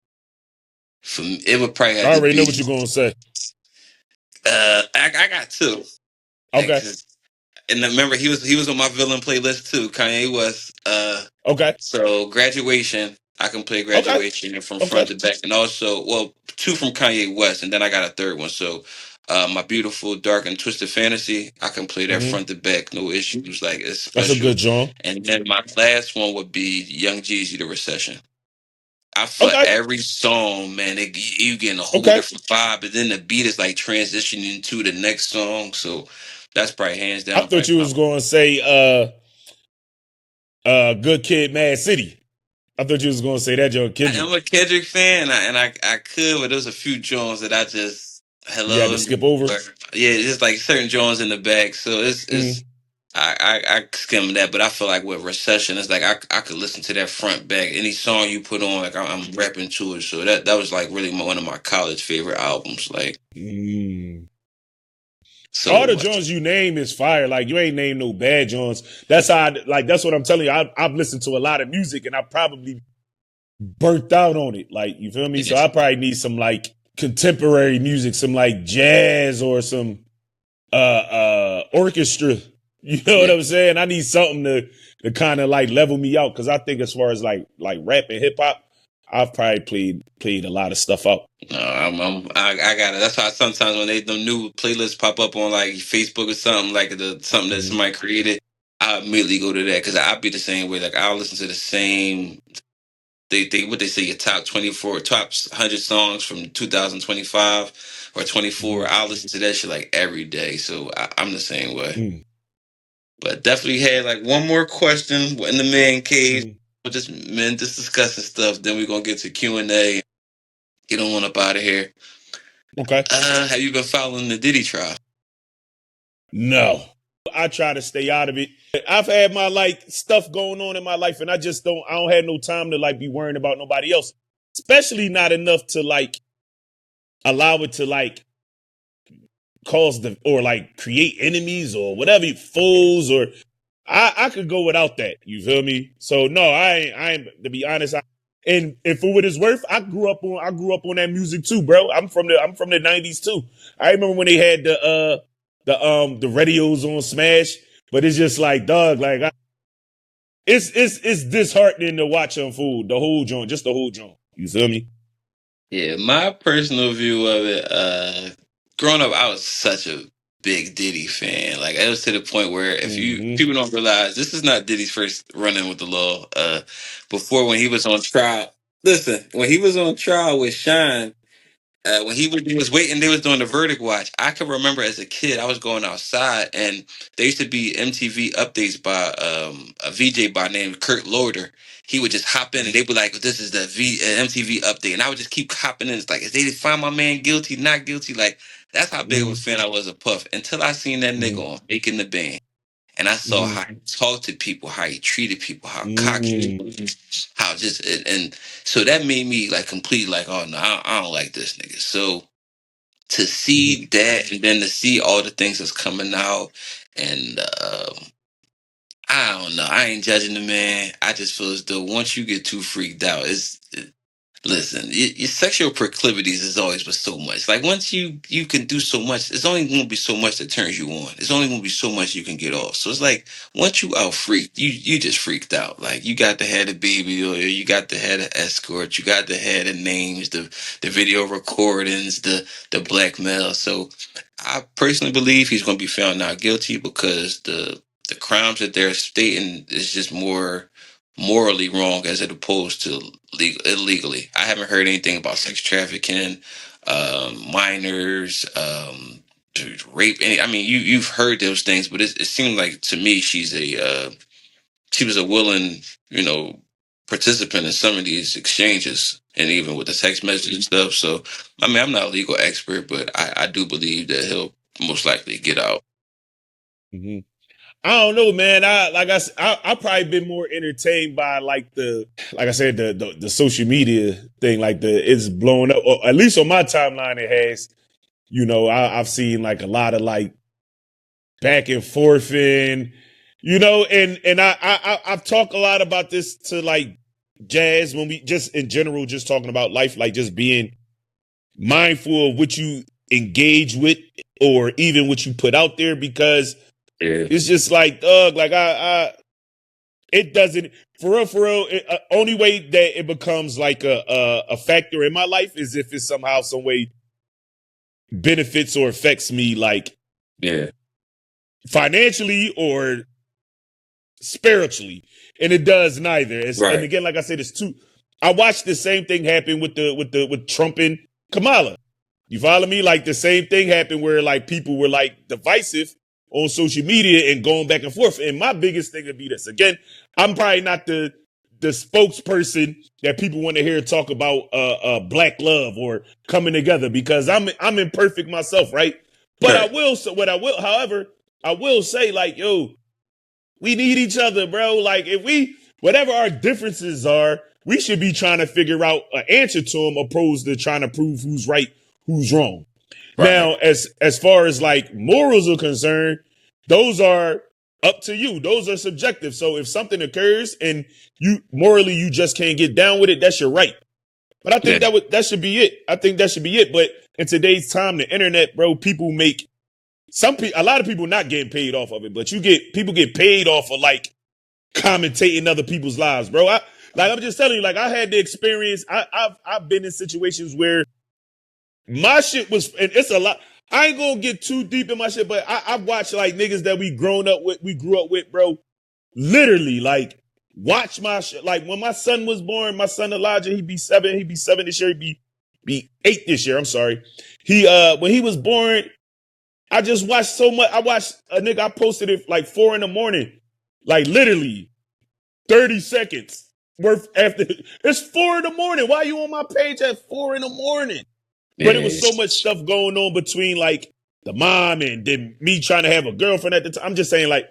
For me, it would probably I have to already know what be. you're gonna say. I got two. Okay, And remember, he was on my villain playlist too. Kanye West. okay, So graduation, I can play okay, graduation from okay. front to back, and also, well, two from Kanye West, and then I got a third one. So, my beautiful dark and twisted fantasy, I can play that Hmm. front to back, no issues. Like it's That's a special. good John. And then my last one would be Young Jeezy, The Recession. I feel like Okay, every song, man, you getting a whole okay. different vibe, but then the beat is like transitioning to the next song. So that's probably hands I down, thought probably you my. was gonna say Good Kid, Mad City. I thought you was gonna say that Joe I Kendrick. am a Kendrick fan, I could, but there's a few Jones that I just You had to hello, skip over. or, yeah, just like certain Jones in the back. So it's Mm, I skim that, but I feel like with recession, it's like I could listen to that front back. Any song you put on, like I'm rapping to it. So that was like really one of my college favorite albums. Like mm. All so the much. Jones you name is fire. Like you ain't named no bad Jones. That's how. Like that's what I'm telling you. I've listened to a lot of music and I probably burnt out on it. Like you feel me? So Yes. I probably need some like contemporary music, some like jazz or some orchestra. You know what Yeah. I'm saying? I need something to kind of like level me out because I think as far as like rap and hip hop, I've probably played a lot of stuff out. No, I got it. That's why sometimes when the new playlists pop up on like Facebook or something like something that Mm-hmm. somebody created, I immediately go to that because I'll be the same way. Like I'll listen to the same. They what they say your top 24 top 100 songs from 2025 or 24. Mm-hmm. I'll listen to that shit like every day. So I'm the same way. Mm-hmm. But definitely had like one more question in the man cave. Mm-hmm. We're just men just discussing stuff. Then we're gonna get to Q&A. Get on up out of here. Okay. Have you been following the Diddy trial? No. I try to stay out of it. I've had my like stuff going on in my life, and I don't have no time to like be worrying about nobody else. Especially not enough to like allow it to like cause the or like create enemies or whatever, foes, or I could go without that. You feel me? So no, I ain't to be honest. And for what it's worth, I grew up on that music too, bro. I'm from the '90s too. I remember when they had the radios on Smash, but it's just like dog, like it's disheartening to watch unfold the whole joint, just the whole joint. You feel me? Yeah, my personal view of it, growing up, I was such a big Diddy fan. Like, it was to the point where if you Mm-hmm. people don't realize this is not Diddy's first run-in with the law. Before when he was on trial, listen, when he was on trial with Shine, when he was waiting, they was doing the verdict watch. I can remember as a kid, I was going outside, and there used to be MTV updates by a VJ by name Kurt Loder. He would just hop in, and they'd be like, "This is the MTV update," and I would just keep hopping in. It's like, if they find my man guilty, not guilty, like that's how big of a Mm-hmm. fan I was of Puff. Until I seen that nigga on Making the Band, and I saw Mm-hmm. how he talked to people, how he treated people, how cocky, Mm-hmm. how just and so that made me like complete like, oh no, I don't like this nigga. So to see that and then to see all the things that's coming out and I don't know. I ain't judging the man. I just feel as though once you get too freaked out, listen, your sexual proclivities is always but so much. Like once you can do so much, it's only going to be so much that turns you on. It's only going to be so much you can get off. So it's like once you out freaked, you just freaked out. Like you got to have a baby, or you got to have an escort, you got to have the names, the video recordings, the blackmail. So I personally believe he's going to be found not guilty because the crimes that they're stating is just more morally wrong as opposed to illegally. I haven't heard anything about sex trafficking, minors, rape. I mean, you've heard those things, but it seemed like to me she was a willing, you know, participant in some of these exchanges, and even with the text message and stuff. So, I mean, I'm not a legal expert, but I do believe that he'll most likely get out. Mm-hmm. I don't know, man. I probably been more entertained by like like I said, the social media thing, like it's blowing up, or at least on my timeline, it has. You know, I've seen like a lot of like back and forth, and you know, and I've talked a lot about this to like Jazz when we just in general just talking about life, like just being mindful of what you engage with or even what you put out there, because Yeah. it's just like Doug, like I it doesn't for real. Only way that it becomes like a factor in my life is if it somehow some way benefits or affects me, like Yeah. financially or spiritually, and it does neither. And Right. again, like I said, it's two. I watched the same thing happen with Trump and Kamala. You follow me? Like the same thing happened where like people were like divisive on social media and going back and forth. And my biggest thing would be this. Again, I'm probably not the spokesperson that people want to hear talk about black love or coming together, because I'm imperfect myself, right? But Right. however, I will say like, yo, we need each other, bro. Like if whatever our differences are, we should be trying to figure out an answer to them opposed to trying to prove who's right, who's wrong. Right. Now, as far as like morals are concerned, those are up to you. Those are subjective. So if something occurs and you morally you just can't get down with it, that's your right. But I think Yeah. that should be it. I think that should be it. But in today's time, the internet, bro, people make a lot of people not getting paid off of it, but people get paid off of like commentating other people's lives, bro. I'm just telling you, like I had the experience. I've been in situations where my shit was, and it's a lot. I ain't gonna get too deep in my shit, but I've watched like niggas that we grew up with, bro. Literally, like watch my shit. Like when my son was born, my son Elijah, he'd be 7 this year. He'd be 8 this year. I'm sorry. When he was born, I just watched so much. I watched a nigga. I posted it like 4 a.m, like literally 30 seconds worth after. It's 4 a.m. Why are you on my page at 4 a.m? But it was so much Yes. stuff going on between like the mom and then me trying to have a girlfriend at the time. I'm just saying, like,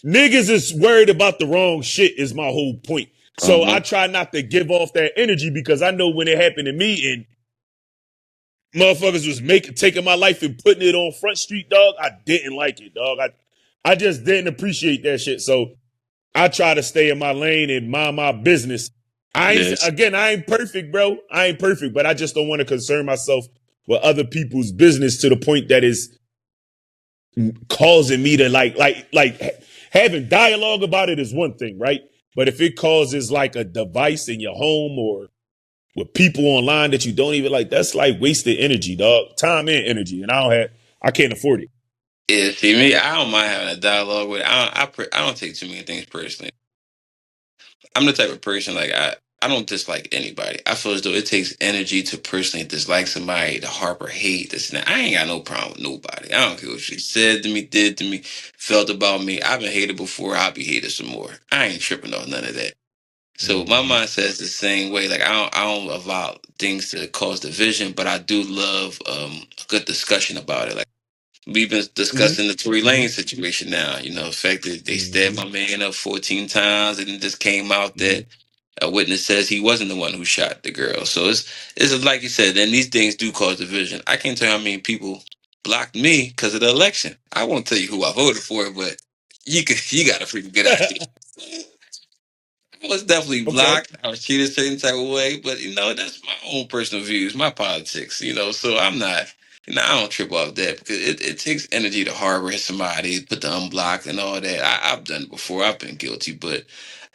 niggas is worried about the wrong shit is my whole point. So I try not to give off that energy because I know when it happened to me and motherfuckers was taking my life and putting it on Front Street, dog, I didn't like it, dog. I just didn't appreciate that shit. So I try to stay in my lane and mind my business. Yes. I ain't perfect, bro. I ain't perfect, but I just don't want to concern myself with other people's business to the point that is causing me to like having dialogue about it is one thing, right? But if it causes like a device in your home or with people online that you don't even like, that's like wasted energy, dog. Time and energy. And I can't afford it. Yeah, see me, I don't mind having a dialogue with. I don't take too many things personally. I'm the type of person like I don't dislike anybody. I feel as though it takes energy to personally dislike somebody, to harbor hate. This and that. I ain't got no problem with nobody. I don't care what she said to me, did to me, felt about me. I've been hated before. I'll be hated some more. I ain't tripping on none of that. So my Mm-hmm. mindset is the same way. Like I don't allow things to cause division, but I do love a good discussion about it. Like we've been Mm-hmm. discussing the Tory Lane situation now. You know, the fact that they stabbed Mm-hmm. my man up 14 times, and it just came out Mm-hmm. that a witness says he wasn't the one who shot the girl. So it's like you said, and these things do cause division. I can't tell you how many people blocked me because of the election. I won't tell you who I voted for, but you got a freaking good idea. I was definitely Okay. blocked. I was treated a certain type of way, but that's my own personal views, my politics. So I'm not. I don't trip off that because it takes energy to harbor somebody, put the unblocked and all that. I've done it before. I've been guilty, but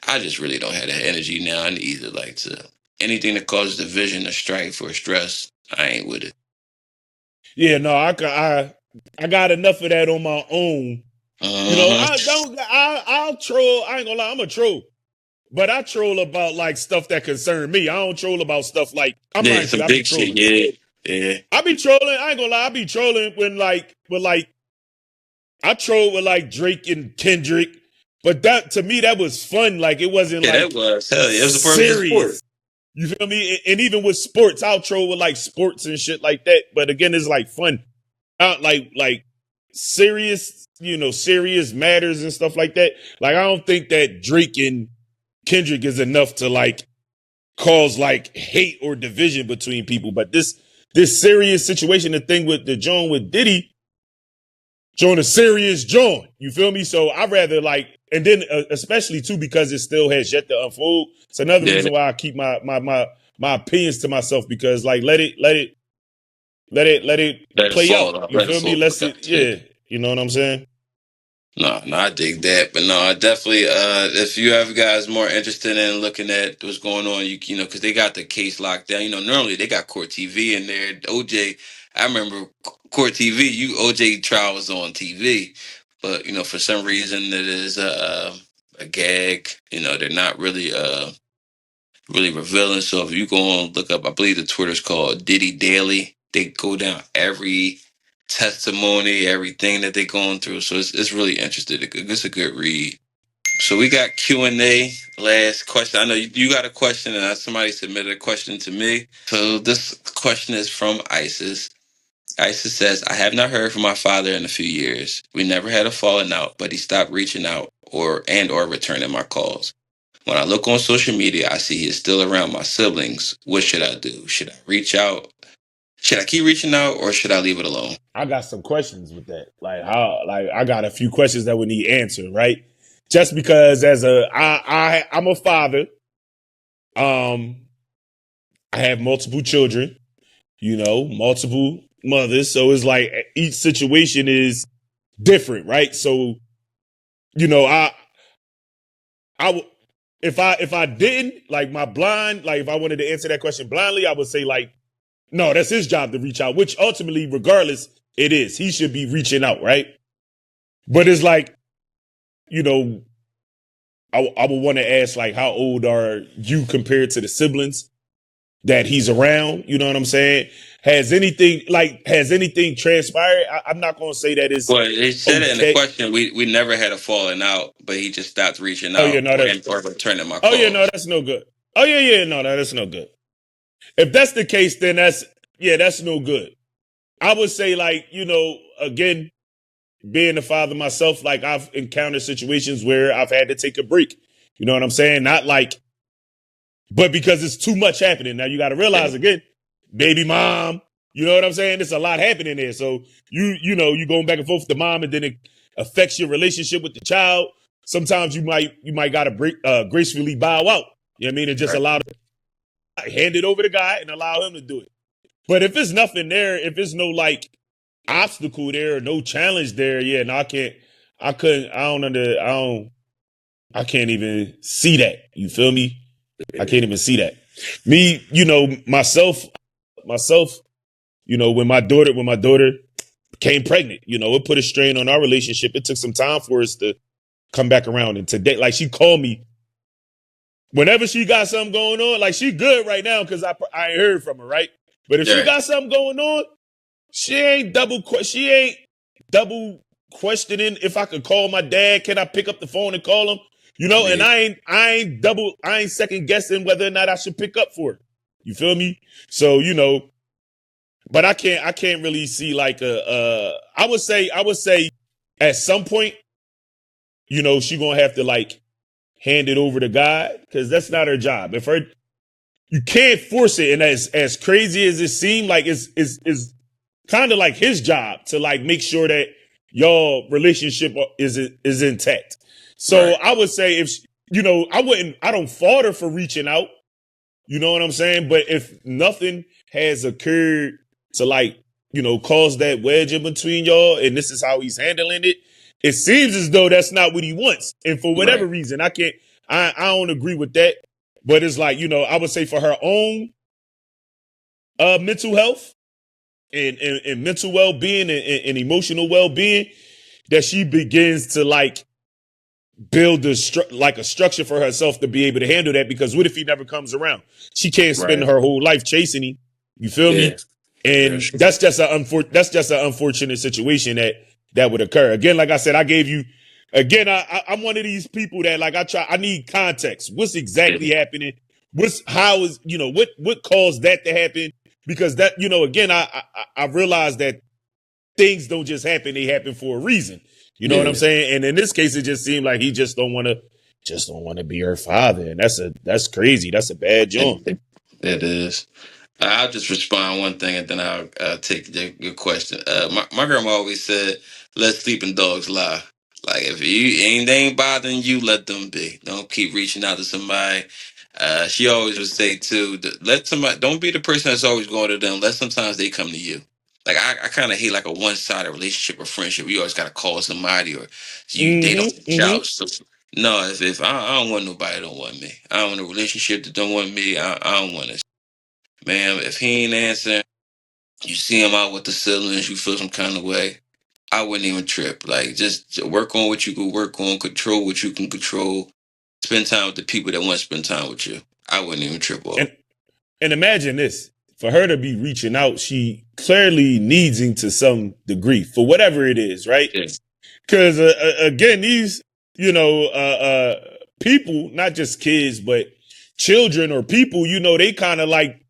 I just really don't have that energy now. And either like to anything that causes division or strife or stress, I ain't with it. Yeah, no, I got enough of that on my own. You know, Uh-huh. I'll troll. I ain't gonna lie, I'm a troll. But I troll about like stuff that concern me. I don't troll about stuff like I'm Yeah, mindful. some I be big shit. trolling. Yeah, yeah, I be trolling. I ain't gonna lie. I be trolling when like I troll with like Drake and Kendrick. But that to me that was fun. Like it wasn't yeah. That like was hell. Yeah, it was a part of the sport. serious. You feel me? And even with sports, I'll troll with like sports and shit like that. But again, it's like fun. Like serious, serious matters and stuff like that. Like I don't think that Drake and Kendrick is enough to like cause like hate or division between people. But this serious situation, the thing with the Joan with Diddy, Joan a serious Joan. You feel me? So I rather like, and then especially too because it still has yet to unfold. It's another Yeah, reason why I keep my opinions to myself because like let it let it play out. fall. You Let it feel me? fall. Let's it, Yeah. yeah. You know what I'm saying? No, no, I dig that, but no, I definitely. If you have guys more interested in looking at what's going on, because they got the case locked down. Normally they got court TV in there. OJ, I remember court TV. OJ trial was on TV, but for some reason it is a gag. They're not really revealing. So if you go and look up, I believe the Twitter's called Diddy Daily. They go down every testimony, everything that they're going through. So it's really interesting. It's a good read. So we got Q&A. Last question. I know you got a question, and somebody submitted a question to me. So this question is from Isis. Isis says, I have not heard from my father in a few years. We never had a falling out, but he stopped reaching out or returning my calls. When I look on social media, I see he's still around my siblings. What should I do? Should I reach out? Should I keep reaching out or should I leave it alone? I got some questions with that. Like I got a few questions that would need answered, right? Just because I'm a father, um, I have multiple children, multiple mothers. So it's like each situation is different, right? So, you know, I if I didn't like my blind, like if I wanted to answer that question blindly, I would say like, no, that's his job to reach out, which ultimately, regardless, it is. He should be reaching out, right? But it's like, you know, I would want to ask like, how old are you compared to the siblings that he's around? You know what I'm saying? Has anything transpired? I'm not going to say that it's Well, it said it in the okay. question. We never had a falling out, but he just stopped reaching Oh yeah, out no, or returning my oh yeah, no, calls. that's no good. Oh yeah, no, that's no good. If that's the case, then yeah, that's no good. I would say, like, again, being a father myself, like I've encountered situations where I've had to take a break. You know what I'm saying? Not like, but because it's too much happening. Now you got to realize again, baby mom, you know what I'm saying? There's a lot happening there. So you going back and forth with the mom, and then it affects your relationship with the child. Sometimes you might got to break, gracefully bow out. You know what I mean? And just hand it over to God and allow him to do it. But if there's nothing there, if there's no like obstacle there or no challenge there, yeah, no, I can't even see that. You feel me? I can't even see that. Me, myself, when my daughter became pregnant, it put a strain on our relationship. It took some time for us to come back around. And today, like, she called me whenever she got something going on. Like, she good right now because I ain't heard from her, right? But if she got something going on, she ain't double questioning if I could call my dad. Can I pick up the phone and call him? And I ain't second guessing whether or not I should pick up for her. You feel me? So, but I can't really see like I would say at some point, she gonna have to like hand it over to God, because that's not her job. You can't force it. And as crazy as it seemed, like it's kind of like his job to like make sure that y'all relationship is intact. So I would say I don't fault her for reaching out. You know what I'm saying? But if nothing has occurred to like, cause that wedge in between y'all, and this is how he's handling it, it seems as though that's not what he wants. And for whatever reason, I don't agree with that. But it's like, I would say for her own mental health and mental well-being and emotional well-being, that she begins to like build a structure for herself to be able to handle that. Because what if he never comes around? She can't spend her whole life chasing him. You feel me? And that's just an unfortunate situation that would occur. Again, like I said, I gave you. Again, I'm one of these people that like I need context. What's exactly happening? What caused that to happen? Because that, again, I realized that things don't just happen; they happen for a reason. You know what I'm saying? And in this case, it just seemed like he just don't want to be her father, and that's crazy. That's a bad joint. It is. I'll just respond one thing, and then I'll take your question. My grandma always said, "Let sleeping dogs lie." Like if they ain't bothering you, let them be. Don't keep reaching out to somebody. She always would say too, let somebody, don't be the person that's always going to them. Let sometimes they come to you. Like I kind of hate like a one sided relationship or friendship. You always got to call somebody, or they don't reach out. So no, if I don't want nobody, that don't want me. I don't want a relationship that don't want me. I don't want it. Man, if he ain't answering, you see him out with the siblings, you feel some kind of way, I wouldn't even trip. Like, just work on what you can work on, control what you can control, spend time with the people that want to spend time with you. I wouldn't even trip off. And imagine this. For her to be reaching out, she clearly needs him to some degree for whatever it is, right? Because again, these, people, not just kids, but children or people, they kind of like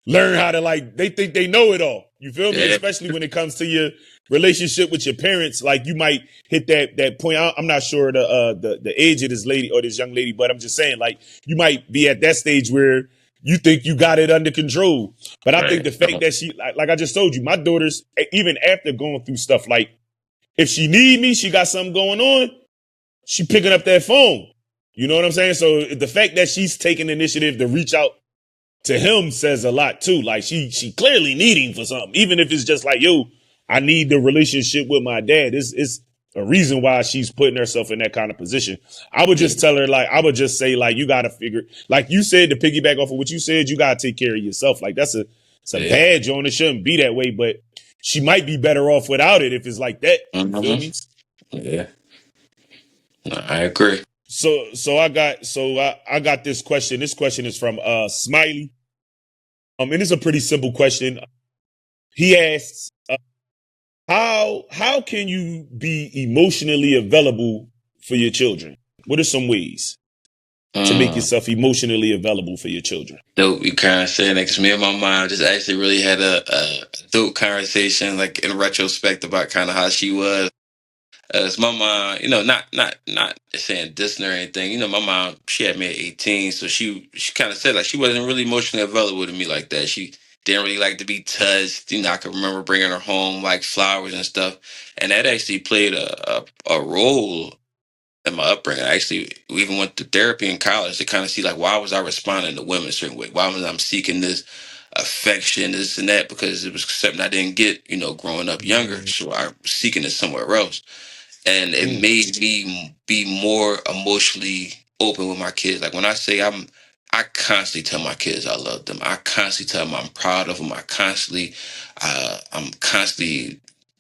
learn how to like, they think they know it all. You feel me? Especially when it comes to your relationship with your parents. Like you might hit that point. I'm not sure the age of this lady or this young lady, but I'm just saying, like, you might be at that stage where you think you got it under control. But I think the fact that she, like I just told you, my daughters, even after going through stuff, like if she need me, she got something going on, she picking up that phone. You know what I'm saying? So the fact that she's taking initiative to reach out to him says a lot too. Like she clearly needing for something, even if it's just like, yo, I need the relationship with my dad. It's a reason why she's putting herself in that kind of position. I would just tell her, like, I would just say, like, you got to figure, like you said, to piggyback off of what you said, you got to take care of yourself. Like it's a bad joint. It shouldn't be that way, but she might be better off without it if it's like that. You feel me? Yeah. No, I agree. So I got this question. This question is from Smiley. And it's a pretty simple question. He asks, how can you be emotionally available for your children? What are some ways? to make Mm. yourself emotionally available for your children. Dope, you kind of saying that because me and my mom just actually really had a dope conversation, like in retrospect, about kind of how she was. As my mom, not saying dissing or anything. My mom, she had me at 18, so she kind of said like she wasn't really emotionally available to me like that. She didn't really like to be touched. I can remember bringing her home like flowers and stuff, and that actually played a role in my upbringing. I actually we even went to therapy in college to kind of see like why was I responding to women a certain way? Why was I seeking this affection, this and that? Because it was something I didn't get, growing up younger. Mm, So I was seeking it somewhere else. And it mm, made me be more emotionally open with my kids. Like when I say I constantly tell my kids I love them. I constantly tell them I'm proud of them. I'm constantly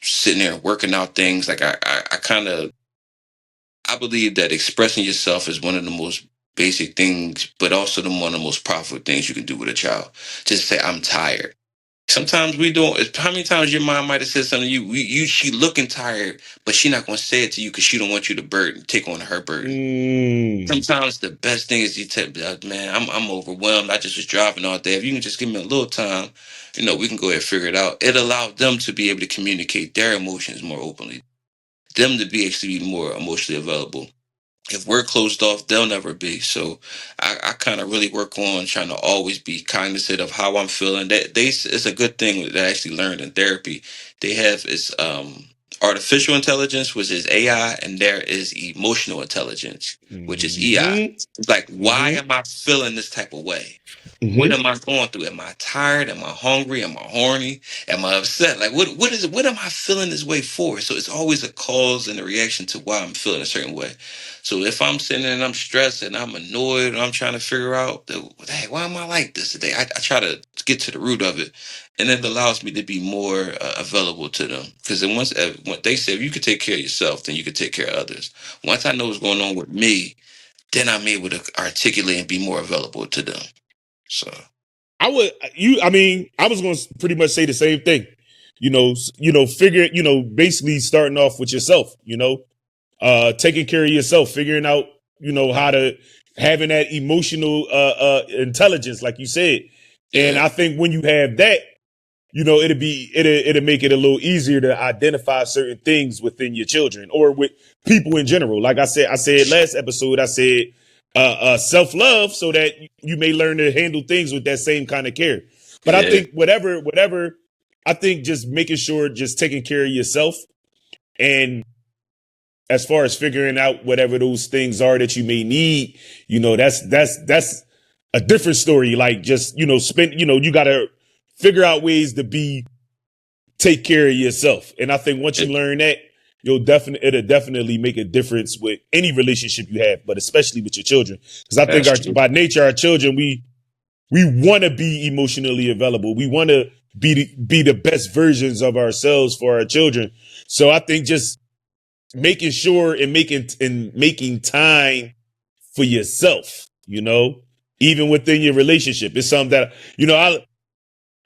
sitting there working out things. Like I believe that expressing yourself is one of the most basic things, but also one of the most powerful things you can do with a child. Just say, I'm tired. Sometimes we don't. How many times your mom might have said something to you? She looking tired, but she not gonna say it to you because she don't want you to take on her burden. mm, Sometimes the best thing is you tell, man, I'm overwhelmed. I just was driving all day. If you can just give me a little time, we can go ahead and figure it out. It allowed them to be able to communicate their emotions more openly. Them to be actually be more emotionally available. If we're closed off, they'll never be. So I kind of really work on trying to always be cognizant of how I'm feeling. It's a good thing that I actually learned in therapy. They have is artificial intelligence, which is AI, and there is emotional intelligence, which is EI. mm-hmm, It's like, why mm-hmm, am I feeling this type of way? What mm-hmm. am I going through? Am I tired? Am I hungry? Am I horny? Am I upset? Like what is it? What am I feeling this way for? So it's always a cause and a reaction to why I'm feeling a certain way. So if I'm sitting there and I'm stressed and I'm annoyed and I'm trying to figure out, hey, why am I like this today? I try to get to the root of it, and it allows me to be more available to them. Because then when they say if you could take care of yourself, then you could take care of others. Once I know what's going on with me, then I'm able to articulate and be more available to them. So. I was going to pretty much say the same thing. Figure, basically starting off with yourself, taking care of yourself, figuring out, how to having that emotional intelligence, like you said. And Yeah. I think when you have that, it'll make it a little easier to identify certain things within your children or with people in general. Like I said last episode, I said self love so that you may learn to handle things with that same kind of care. But I Yeah. think whatever, I think just making sure just taking care of yourself and as far as figuring out whatever those things are that you may need, that's a different story. Like just, you got to figure out ways to take care of yourself. And I think once you learn that, it'll definitely make a difference with any relationship you have, but especially with your children. Because I think That's true. by nature, our children, we want to be emotionally available. We want to be the best versions of ourselves for our children. So I think just making sure and making time for yourself, even within your relationship, is something that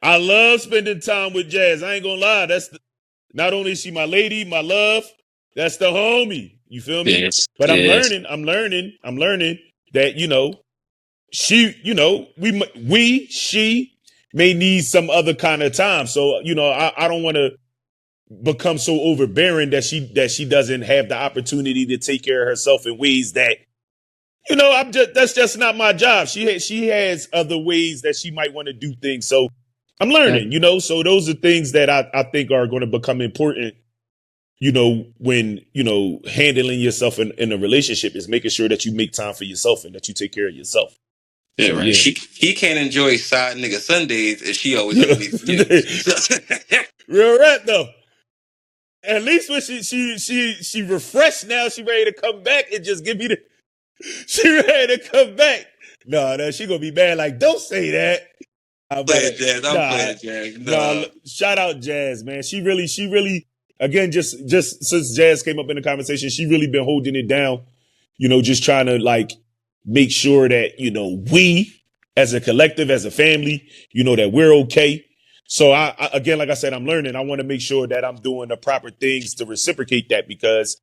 I love spending time with Jazz. I ain't gonna lie. Not only is she my lady, my love, that's the homie. You feel me? Yes. But Yes. I'm learning that she, she may need some other kind of time. So I don't want to become so overbearing that she doesn't have the opportunity to take care of herself in ways that that's just not my job. She has other ways that she might want to do things. So I'm learning, so those are things that I think are going to become important, when, handling yourself in a relationship, is making sure that you make time for yourself and that you take care of yourself. Yeah, So right. yeah. He can't enjoy side nigga Sundays if she always underneath you. Real rap though. At least when she refreshed now, she ready to come back and just give me the she ready to come back. No, she gonna be mad. Like, don't say that. Playing jazz. I'm Nah, playing jazz. nah. No. Shout out Jazz, man. She really, again, just since Jazz came up in the conversation, she really been holding it down. Just trying to like make sure that we, as a collective, as a family, that we're okay. So I again, like I said, I'm learning. I want to make sure that I'm doing the proper things to reciprocate that, because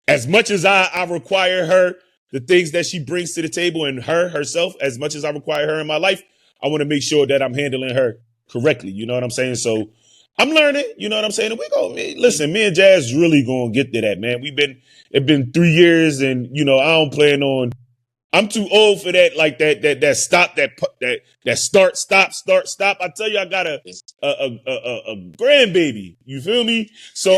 as much as I require her the things that she brings to the table and herself, as much as I require her in my life, I want to make sure that I'm handling her correctly. You know what I'm saying? So I'm learning, you know what I'm saying? And listen, me and Jazz really gonna get to that, man. It's been 3 years and, I don't plan on, I'm too old for that, like that stop, that start, stop. I tell you, I got a grandbaby. You feel me? So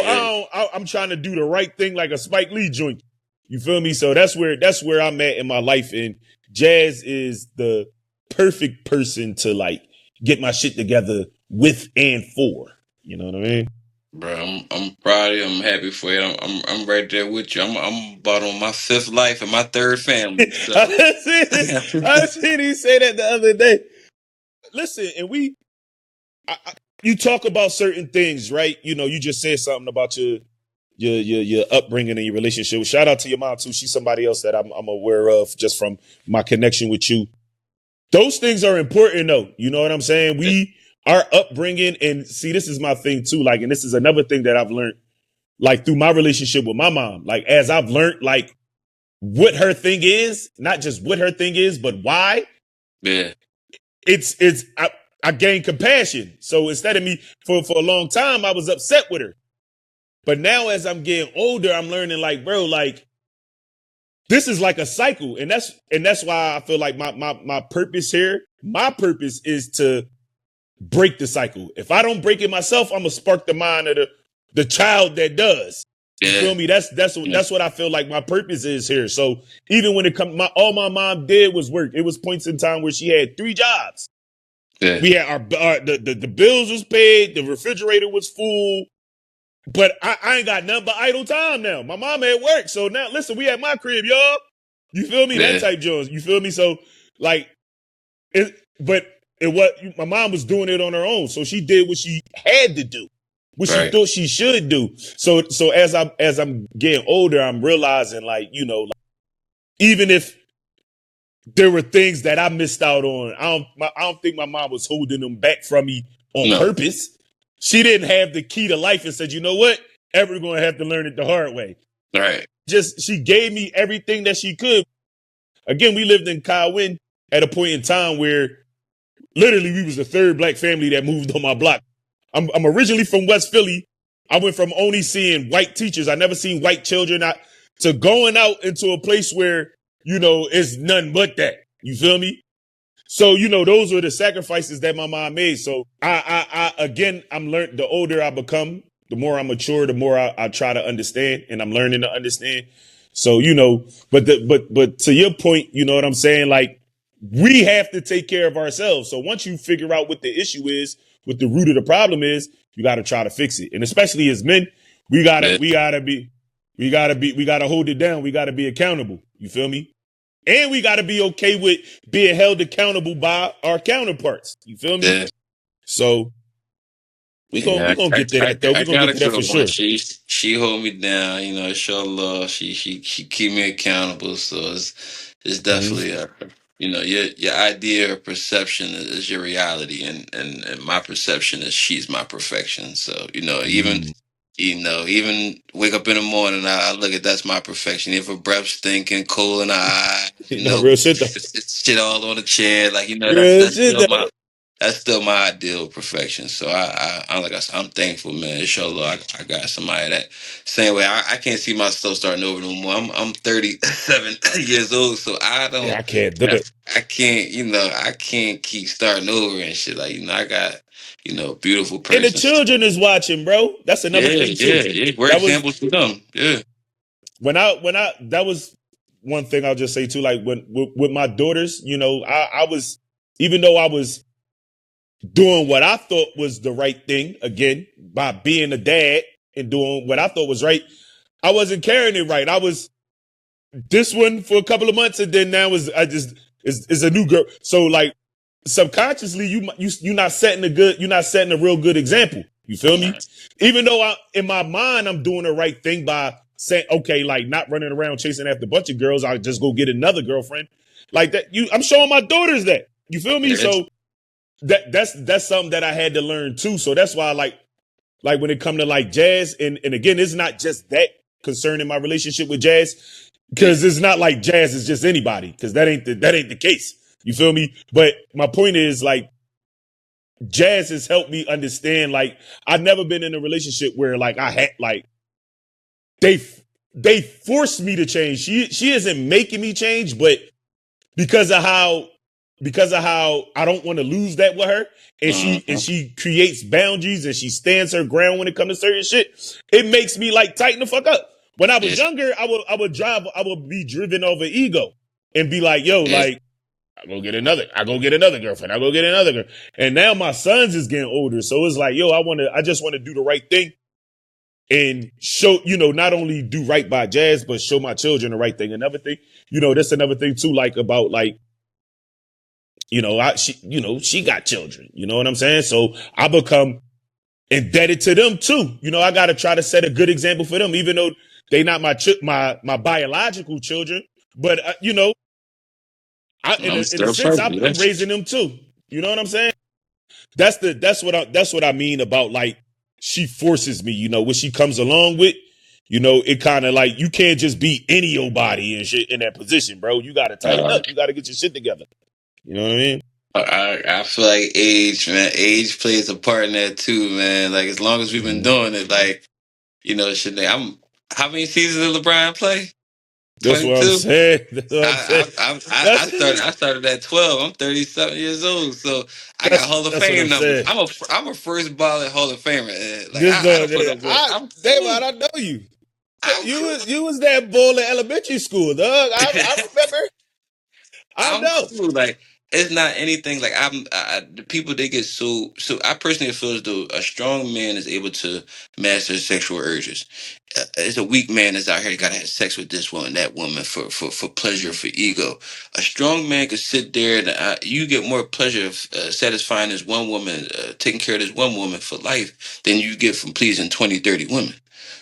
I'm trying to do the right thing, like a Spike Lee joint. You feel me? So that's where I'm at in my life, and Jazz is the perfect person to like get my shit together with and for. You know what I mean? Bro, I'm proud of you. I'm happy for you. I'm right there with you. I'm about on my 5th life and my 3rd family. So I seen you say that the other day. Listen, and you talk about certain things, right? You just said something about your upbringing and your relationship. Shout out to your mom too. She's somebody else that I'm aware of just from my connection with you. Those things are important though. You know what I'm saying? Our upbringing, and see, this is my thing too. Like, and this is another thing that I've learned, like through my relationship with my mom. Like, as I've learned, like what her thing is, not just what her thing is, but why. Yeah. I gained compassion. So instead of me for a long time, I was upset with her. But now as I'm getting older, I'm learning like, bro, like this is like a cycle. And that's why I feel like my purpose here, my purpose is to break the cycle. If I don't break it myself, I'm gonna spark the mind of the child that does. You feel me? That's what I feel like my purpose is here. So even when it comes, all my mom did was work. It was points in time where she had 3 jobs. Yeah. We had the bills was paid, the refrigerator was full, but I ain't got nothing but idle time now. My mom at work, so now listen, we at my crib, y'all. You feel me? Yeah. That type Jones. You feel me? So like, my mom was doing it on her own, so she did what she had to do, what she thought she should do. So as I'm getting older, I'm realizing like, even if there were things that I missed out on, I don't think my mom was holding them back from me on purpose. She didn't have the key to life and said, you know what? Ever going to have to learn it the hard way. Right. She gave me everything that she could. Again, we lived in Kyle at a point in time where literally we was the 3rd black family that moved on my block. I'm originally from West Philly. I went from only seeing white teachers. I never seen white children to going out into a place where, it's nothing but that. You feel me? So, those were the sacrifices that my mom made. So I'm learned, the older I become, the more I mature, the more I try to understand, and I'm learning to understand. So, but to your point, you know what I'm saying? Like, we have to take care of ourselves. So once you figure out what the issue is, what the root of the problem is, you got to try to fix it. And especially as men, we gotta hold it down. We gotta be accountable. You feel me? And we gotta be okay with being held accountable by our counterparts. You feel me? Yeah. So we gonna get to that though. We gonna get to that for sure. She hold me down, show love. She keep me accountable. So it's definitely your idea or perception is your reality, and my perception is she's my perfection. So even wake up in the morning, I look at that's my perfection. If her breath stinking, cold in her eye, real shit though. Shit all on the chair, like that's still my ideal perfection. So I'm like I said, I'm thankful, man. Inshallah, I got somebody that same way. I can't see myself starting over no more. I'm 37 years old, so I don't. Yeah, I can't do it. I can't, I can't keep starting over and shit. Like I got. Beautiful person. And the children is watching, bro. That's another thing too. Yeah. Great examples for them. Yeah. That was one thing I'll just say too. Like with my daughters, I was, even though I was doing what I thought was the right thing, again, by being a dad and doing what I thought was right, I wasn't carrying it right. I was this one for a couple of months, and then now is a new girl. So like, subconsciously, you're not setting a real good example. You feel me? Even though in my mind I'm doing the right thing by saying, okay, like not running around chasing after a bunch of girls, I'll just go get another girlfriend. Like that, I'm showing my daughters that. You feel me? So that's something that I had to learn too. So that's why like when it come to like Jazz, and again, it's not just that concerning my relationship with Jazz. because it's not like Jazz is just anybody, because that ain't the case. You feel me? But my point is, like, Jazz has helped me understand, like, I've never been in a relationship where, like, I had, like, they forced me to change. She isn't making me change, but because of how I don't want to lose that with her, and she creates boundaries and she stands her ground when it comes to certain shit, it makes me like tighten the fuck up. When I was younger, I would be driven over ego and be like, yo, like, I go get another girlfriend. I go get another girl. And now my sons is getting older. So it's like, yo, I just want to do the right thing and show, not only do right by Jazz, but show my children the right thing. Another thing, that's another thing too, like about like, she got children, you know what I'm saying? So I become indebted to them too. I got to try to set a good example for them, even though they not my biological children, but in a sense, I'm raising them too. You know what I'm saying? That's what I mean about, like, she forces me. When she comes along with, it kind of like, you can't just be any old body and shit in that position, bro. You got to tighten up. You got to get your shit together. You know what I mean? I feel like age, man. Age plays a part in that too, man. Like, as long as we've been doing it, like, shit. How many seasons did LeBron play? That's what I'm 22. saying. That's what I'm saying. I started at 12. I'm 37 years old, so I got Hall of That's what I'm Fame numbers. saying. I'm a first ballot Hall of Famer. Like, This I don't put up with. David, I know you. I'm You was that bull in elementary school, dog. I remember. I I'm know. cool. Like, it's not anything like the people, they get so. I personally feel as though a strong man is able to master sexual urges. It's a weak man that's out here got to have sex with this woman, that woman for pleasure, for ego. A strong man could sit there and you get more pleasure of satisfying this one woman, taking care of this one woman for life than you get from pleasing 20, 30 women.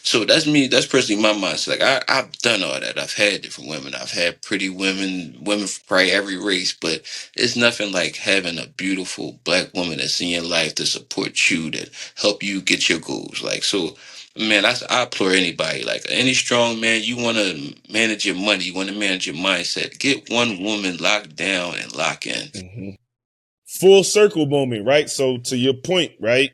So that's me. That's personally my mindset. Like, I've done all that. I've had different women. I've had pretty women from probably every race. But it's nothing like having a beautiful black woman that's in your life to support you, that help you get your goals. Like, so, man, I implore anybody. Like, any strong man, you want to manage your money, you want to manage your mindset. Get one woman locked down and lock in. Mm-hmm. Full circle moment, right? So to your point, right?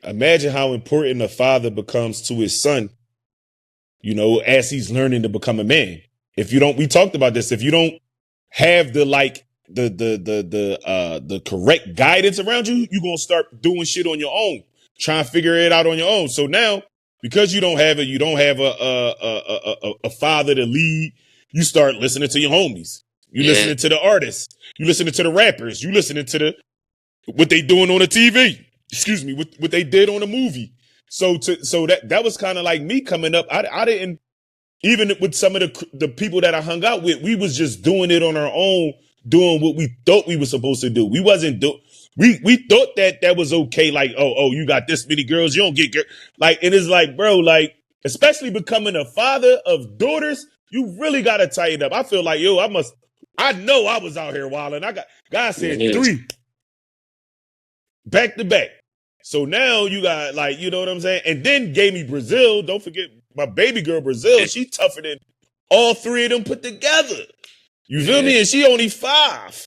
Imagine how important a father becomes to his son, as he's learning to become a man. If you don't, we talked about this. If you don't have the correct guidance around you, you're gonna start doing shit on your own, trying to figure it out on your own. So now, because you don't have a father to lead, you start listening to your homies. You listening to the artists. You listening to the rappers. You listening to what they doing on the TV. Excuse me, what they did on the movie. So that was kind of like me coming up. I didn't, even with some of the people that I hung out with, we was just doing it on our own, doing what we thought we were supposed to do. We wasn't we thought that was okay. Like, oh, you got this many girls, you don't get girls. Like, it is like, bro, like, especially becoming a father of daughters, you really got to tighten up. I feel like, yo, I know I was out here wilding. God said 3 back to back. So now you got, like, you know what I'm saying? And then gave me Brazil. Don't forget my baby girl, Brazil. She tougher than all 3 of them put together. You feel me? And she only 5.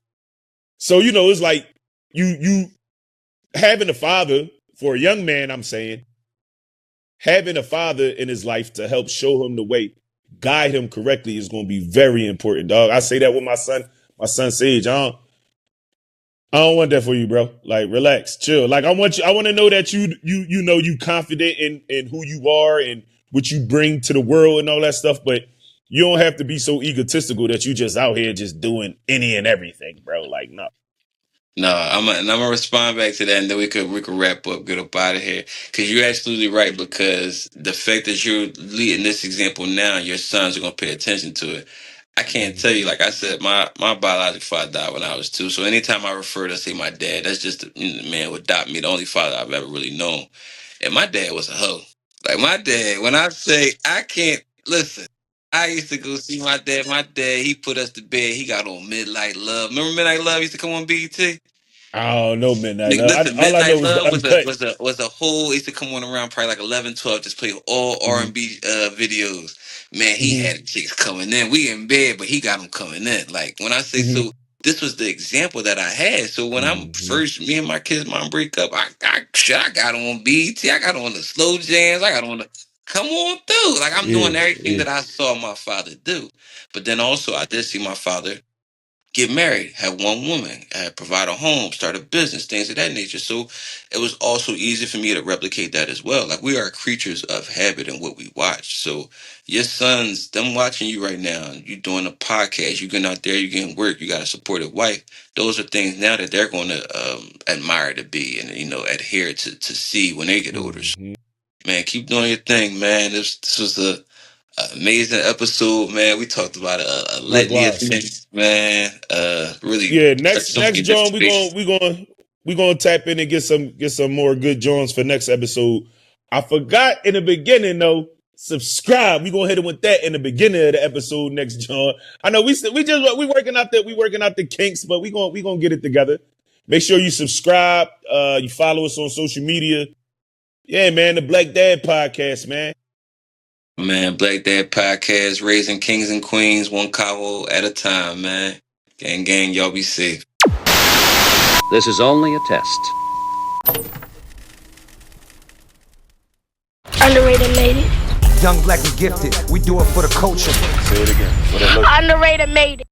So, it's like you having a father for a young man, I'm saying, having a father in his life to help show him the way, guide him correctly is going to be very important, dog. I say that with my son Sage. I don't want that for you, bro. Like, relax, chill. Like, I want to know that you confident in who you are and what you bring to the world and all that stuff, but you don't have to be so egotistical that you just out here just doing any and everything, bro. Like, no. No, I'm gonna respond back to that, and then we could wrap up, get up out of here. Because you're absolutely right. Because the fact that you're leading this example now, your sons are gonna pay attention to it. I can't tell you, like I said, my biological father died when I was 2. So anytime I refer to, say, my dad, that's just the man who adopted me, the only father I've ever really known. And my dad was a hoe. Like, my dad, when I say I can't listen, I used to go see my dad. My dad, he put us to bed. He got on Midnight Love. Remember Midnight Love used to come on BET? I don't know, Midnight Nigga, Love. listen, All I know Midnight is the Love uncut. was a whole, it used to come on around probably like 11, 12, just play all R&B videos. man, he had chicks coming in. We in bed, but he got them coming in. Like when I say so, this was the example that I had. So when I'm first, me and my kids' mom break up, I got on BT, I got on the slow jams, I got on the come on through. Like I'm doing everything that I saw my father do. But then also I did see my father get married, have one woman, provide a home, start a business, things of that nature. So it was also easy for me to replicate that as well. Like we are creatures of habit and what we watch. So your sons, them watching you right now, you doing a podcast, you getting out there, you getting work, you got a supportive wife. Those are things now that they're going to admire to be and, adhere to see when they get older. So, man, keep doing your thing, man. This was a amazing episode, man. We talked about a litany of Likewise. things, man. Really. Yeah, next John, we gonna tap in and get some more good Johns for next episode. I forgot in the beginning though, subscribe. We gonna hit it with that in the beginning of the episode next John. I know we working out the kinks, but we gonna get it together. Make sure you subscribe. You follow us on social media. Yeah, man, the Black Dad Podcast, man. Man, Black Dad Podcast, raising kings and queens, one cow at a time, man. Gang, y'all be safe. This is only a test. Underrated lady. Young, black, and gifted. We do it for the culture. Say it again. Underrated made it.